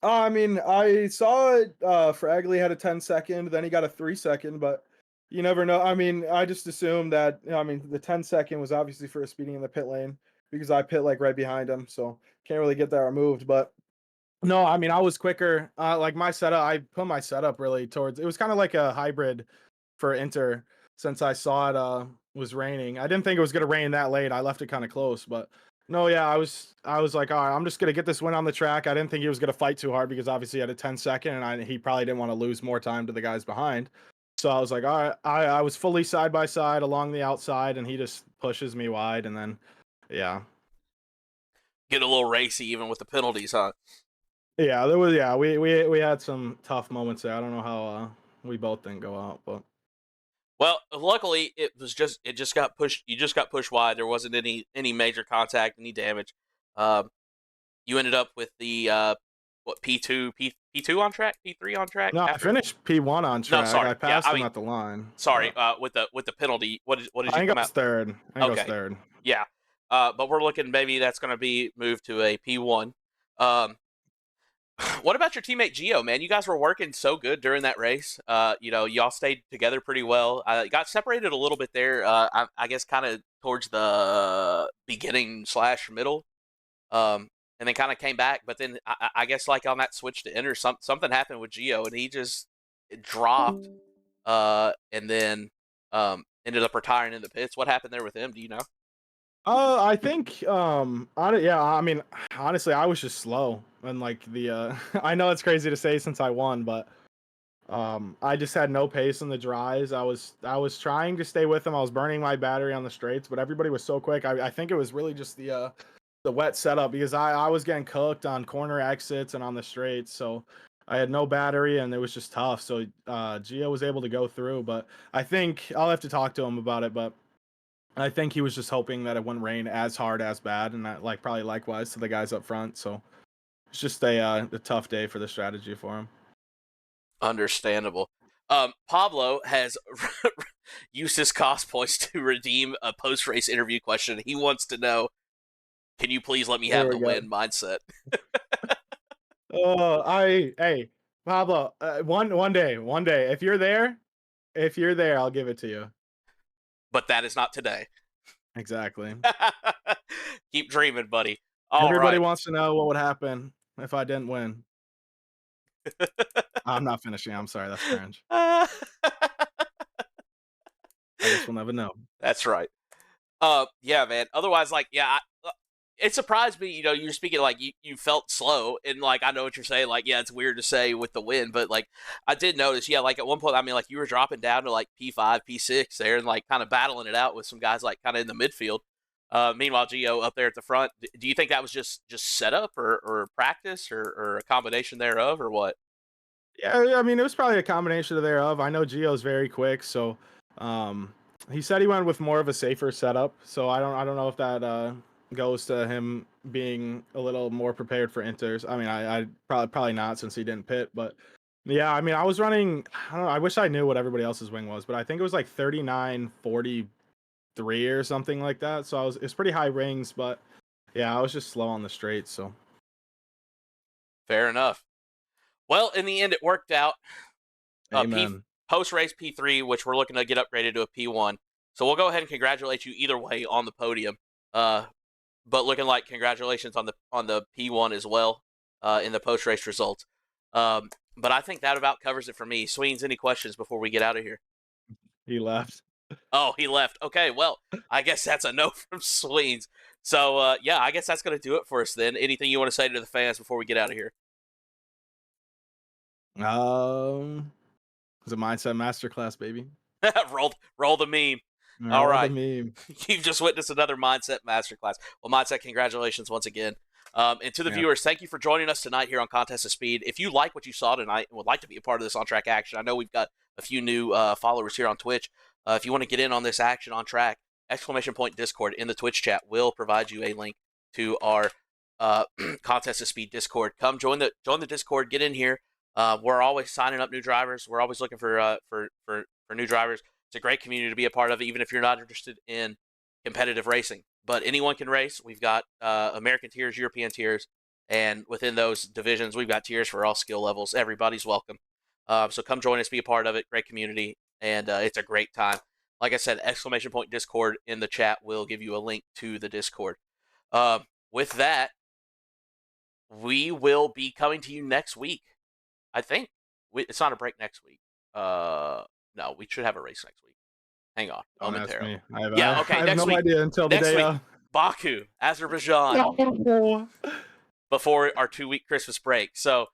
I mean, I saw it. Fragley had a 10-second, then he got a 3-second, but you never know. I mean, I just assumed that. I mean, the 10-second was obviously for speeding in the pit lane because I pit like right behind him, so can't really get that removed. But no, I mean, I was quicker. Like my setup, I put my setup really towards. It was kind of like a hybrid for Inter since I saw it was raining. I didn't think it was gonna rain that late. I left it kind of close, but. No, yeah, I was like, all right, I'm just gonna get this win on the track. I didn't think he was gonna fight too hard because obviously he had a 10-second, and he probably didn't want to lose more time to the guys behind. So I was like, all right, I was fully side by side along the outside, and he just pushes me wide, and then, yeah, Get a little racy even with the penalties, huh? yeah, there was, yeah, we had some tough moments there. I don't know how we both didn't go out, but. Well, luckily it just got pushed. You just got pushed wide. There wasn't any major contact, any damage. You ended up with the P2 on track, P3 on track. No, I finished P1 on track. No, sorry. I passed him at the line. Sorry, with the penalty. What did you I think come I was out? third. I think I was third. Yeah. but we're looking maybe that's going to be moved to a P1. Um, what about your teammate Gio, man? You guys were working so good during that race. Y'all stayed together pretty well. Got separated a little bit there. I guess kind of towards the beginning / middle. And then kind of came back. But then I guess like on that switch to enter, something happened with Gio, and he just dropped. And then ended up retiring in the pits. What happened there with him? Do you know? I think, yeah, I mean, honestly, I was just slow and like I know it's crazy to say since I won, but I just had no pace in the dries. I was trying to stay with him. I was burning my battery on the straights, but everybody was so quick. I think it was really just the wet setup because I was getting cooked on corner exits and on the straights, so I had no battery and it was just tough. So Gio was able to go through, but I think I'll have to talk to him about it, but I think he was just hoping that it wouldn't rain as hard as bad, and that like probably likewise to the guys up front. So it's just a tough day for the strategy for him. Understandable. Pablo has used his cost points to redeem a post-race interview question. He wants to know, can you please let me have the win mindset? Oh, hey Pablo, one day, if you're there, I'll give it to you. But that is not today. Exactly. Keep dreaming, buddy. Everybody wants to know what would happen if I didn't win. I'm not finishing. I'm sorry, that's cringe. I guess we'll never know. That's right. Yeah, man. Otherwise, like, yeah, it surprised me. You're speaking like you felt slow, and like I know what you're saying. Like, yeah, it's weird to say with the win, but like I did notice. Yeah, like at one point, I mean, like you were dropping down to like P5, P6 there, and like kind of battling it out with some guys like kind of in the midfield. Meanwhile, Gio up there at the front. Do you think that was just setup or practice or a combination thereof or what? Yeah, I mean, it was probably a combination of thereof. I know Gio's very quick, so he said he went with more of a safer setup. So I don't know if that goes to him being a little more prepared for inters. I mean, I probably not since he didn't pit, but yeah, I mean, I was running. I don't know. I wish I knew what everybody else's wing was, but I think it was like 39:43 or something like that. So it's pretty high rings, but yeah, I was just slow on the straight. So Fair enough. Well, in the end, it worked out. amen. Post-race P3, which we're looking to get upgraded to a P1. So we'll go ahead and congratulate you either way on the podium. But looking like congratulations on the P1 as well in the post-race results. But I think that about covers it for me. Sweens, any questions before we get out of here? He left. Oh, he left. Okay, well, I guess that's a no from Sweens. So, yeah, I guess that's going to do it for us then. Anything you want to say to the fans before we get out of here? It's a mindset masterclass, baby. roll the meme. All right. The meme. You've just witnessed another Mindset Masterclass. Well, Mindset, congratulations once again. And to the viewers, thank you for joining us tonight here on Contest of Speed. If you like what you saw tonight and would like to be a part of this on-track action, I know we've got a few new followers here on Twitch. If you want to get in on this action on track, ! Discord in the Twitch chat will provide you a link to our Contest of Speed Discord. Come join the Discord. Get in here. We're always signing up new drivers. We're always looking for new drivers. It's a great community to be a part of, even if you're not interested in competitive racing. But anyone can race. We've got American tiers, European tiers, and within those divisions, we've got tiers for all skill levels. Everybody's welcome. So come join us, be a part of it. Great community, and it's a great time. Like I said, ! Discord in the chat will give you a link to the Discord. With that, we will be coming to you next week. I think it's not a break next week. No, we should have a race next week. Hang on, momentarily. Yeah, okay. I have no idea until the day. Baku, Azerbaijan. Before our 2-week Christmas break. So,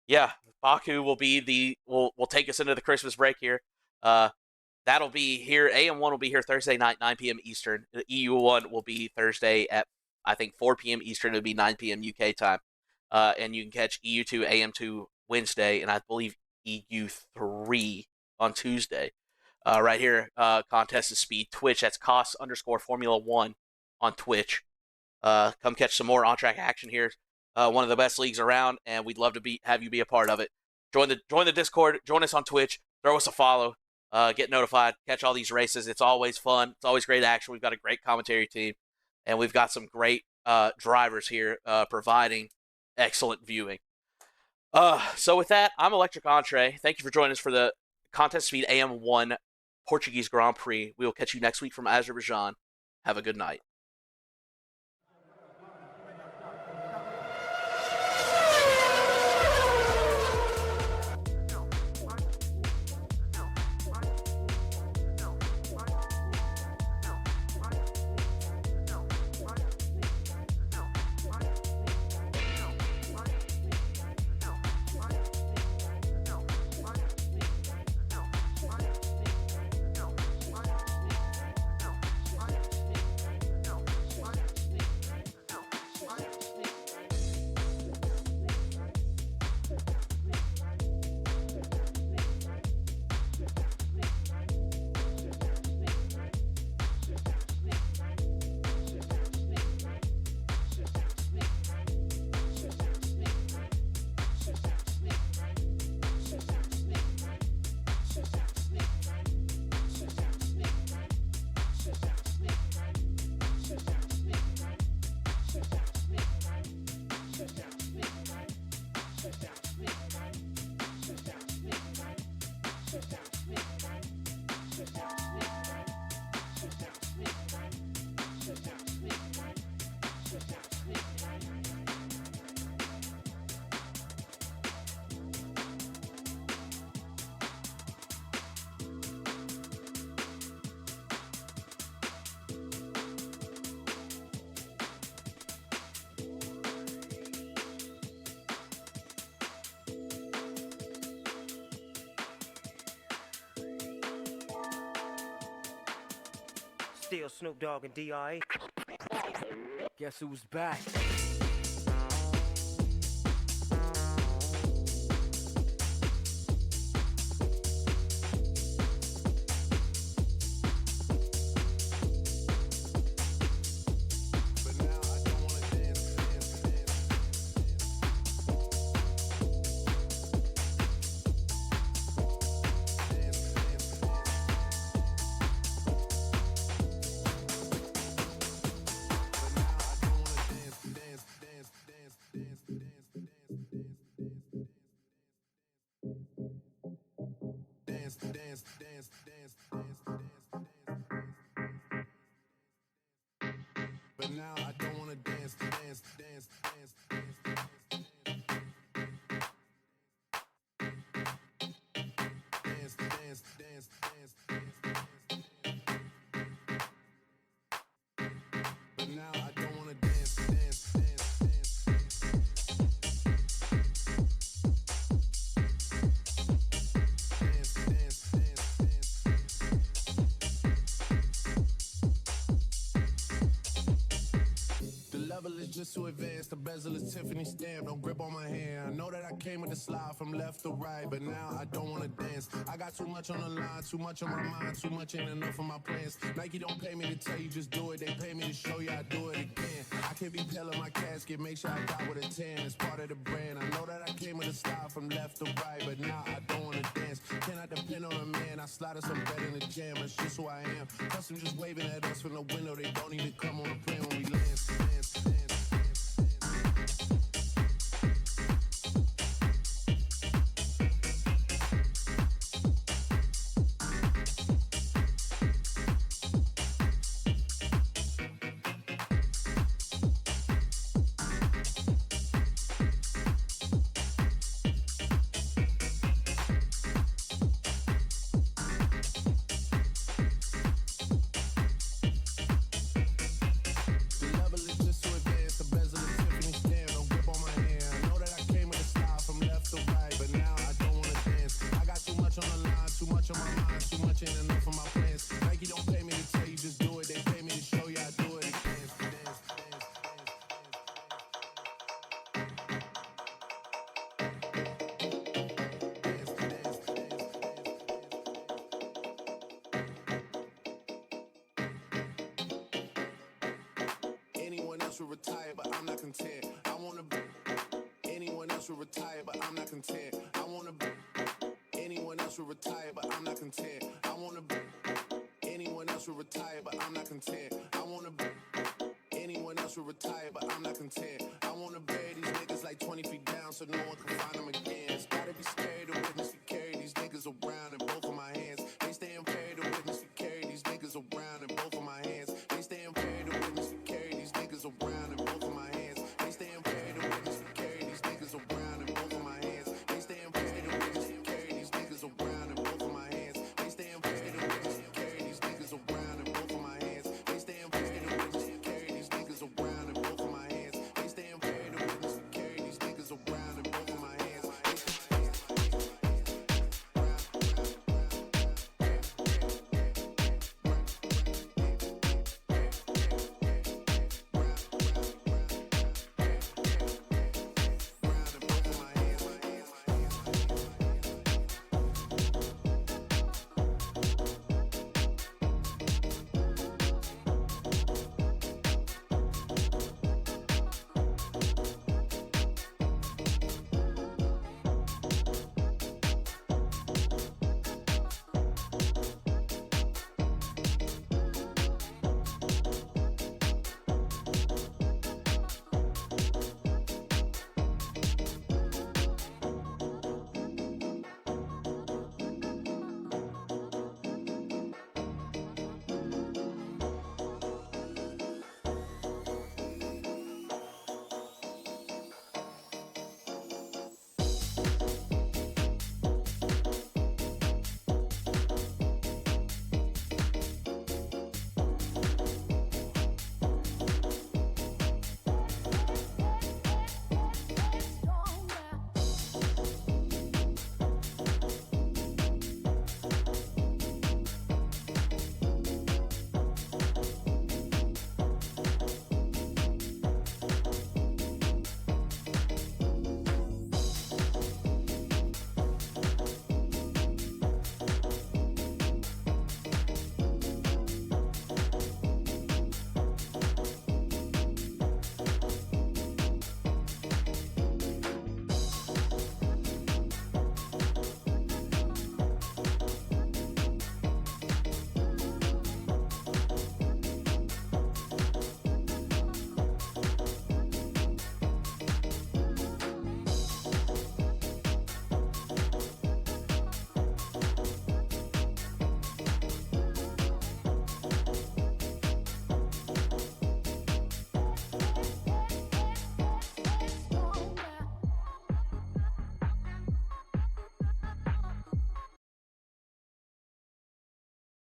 yeah, Baku will be will take us into the Christmas break here. That'll be here. AM1 will be here Thursday night, 9 p.m. Eastern. The EU1 will be Thursday at, I think, 4 p.m. Eastern. It'll be 9 p.m. UK time. And you can catch EU2, AM2 Wednesday, and I believe EU3 on Tuesday. Right here, Contest of Speed, Twitch. That's _Formula1 on Twitch. Come catch some more on-track action here. One of the best leagues around, and we'd love to have you be a part of it. Join the Discord. Join us on Twitch. Throw us a follow. Get notified. Catch all these races. It's always fun. It's always great action. We've got a great commentary team. and we've got some great drivers here providing excellent viewing. So with that, I'm Electric Entree. Thank you for joining us for the Contest Speed AM1 Portuguese Grand Prix. We will catch you next week from Azerbaijan. Have a good night. Still Snoop Dogg and D.I. Guess who's back? But now I don't wanna dance, dance, dance, dance, dance, dance, dance, dance, but now I don't wanna dance, dance, dance, dance. Just to advance, the bezel is Tiffany stamp. Don't grip on my hand. I know that I came with the slide from left to right, but now I don't wanna dance. I got too much on the line, too much on my mind, too much ain't enough of my plans. Nike don't pay me to tell you just do it. They pay me to show you I do it again. I can't be pale in my casket, make sure I die with a 10. It's part of the brand. I know that I came with a slide from left to right, but now I don't wanna dance. Cannot depend on a man. I slide some bread in the jam. That's just who I am. Custom just waving at us from the window. They don't need to come on the plane when we land. Dance, dance. Will retire, but I'm not content. I wanna be anyone else will retire, but I'm not content. I wanna be anyone else will retire, but I'm not content. I wanna be anyone else will retire, but I'm not content. I wanna be Anyone else would retire, but I'm not content. I wanna bury these niggas like 20 feet down so no one can find them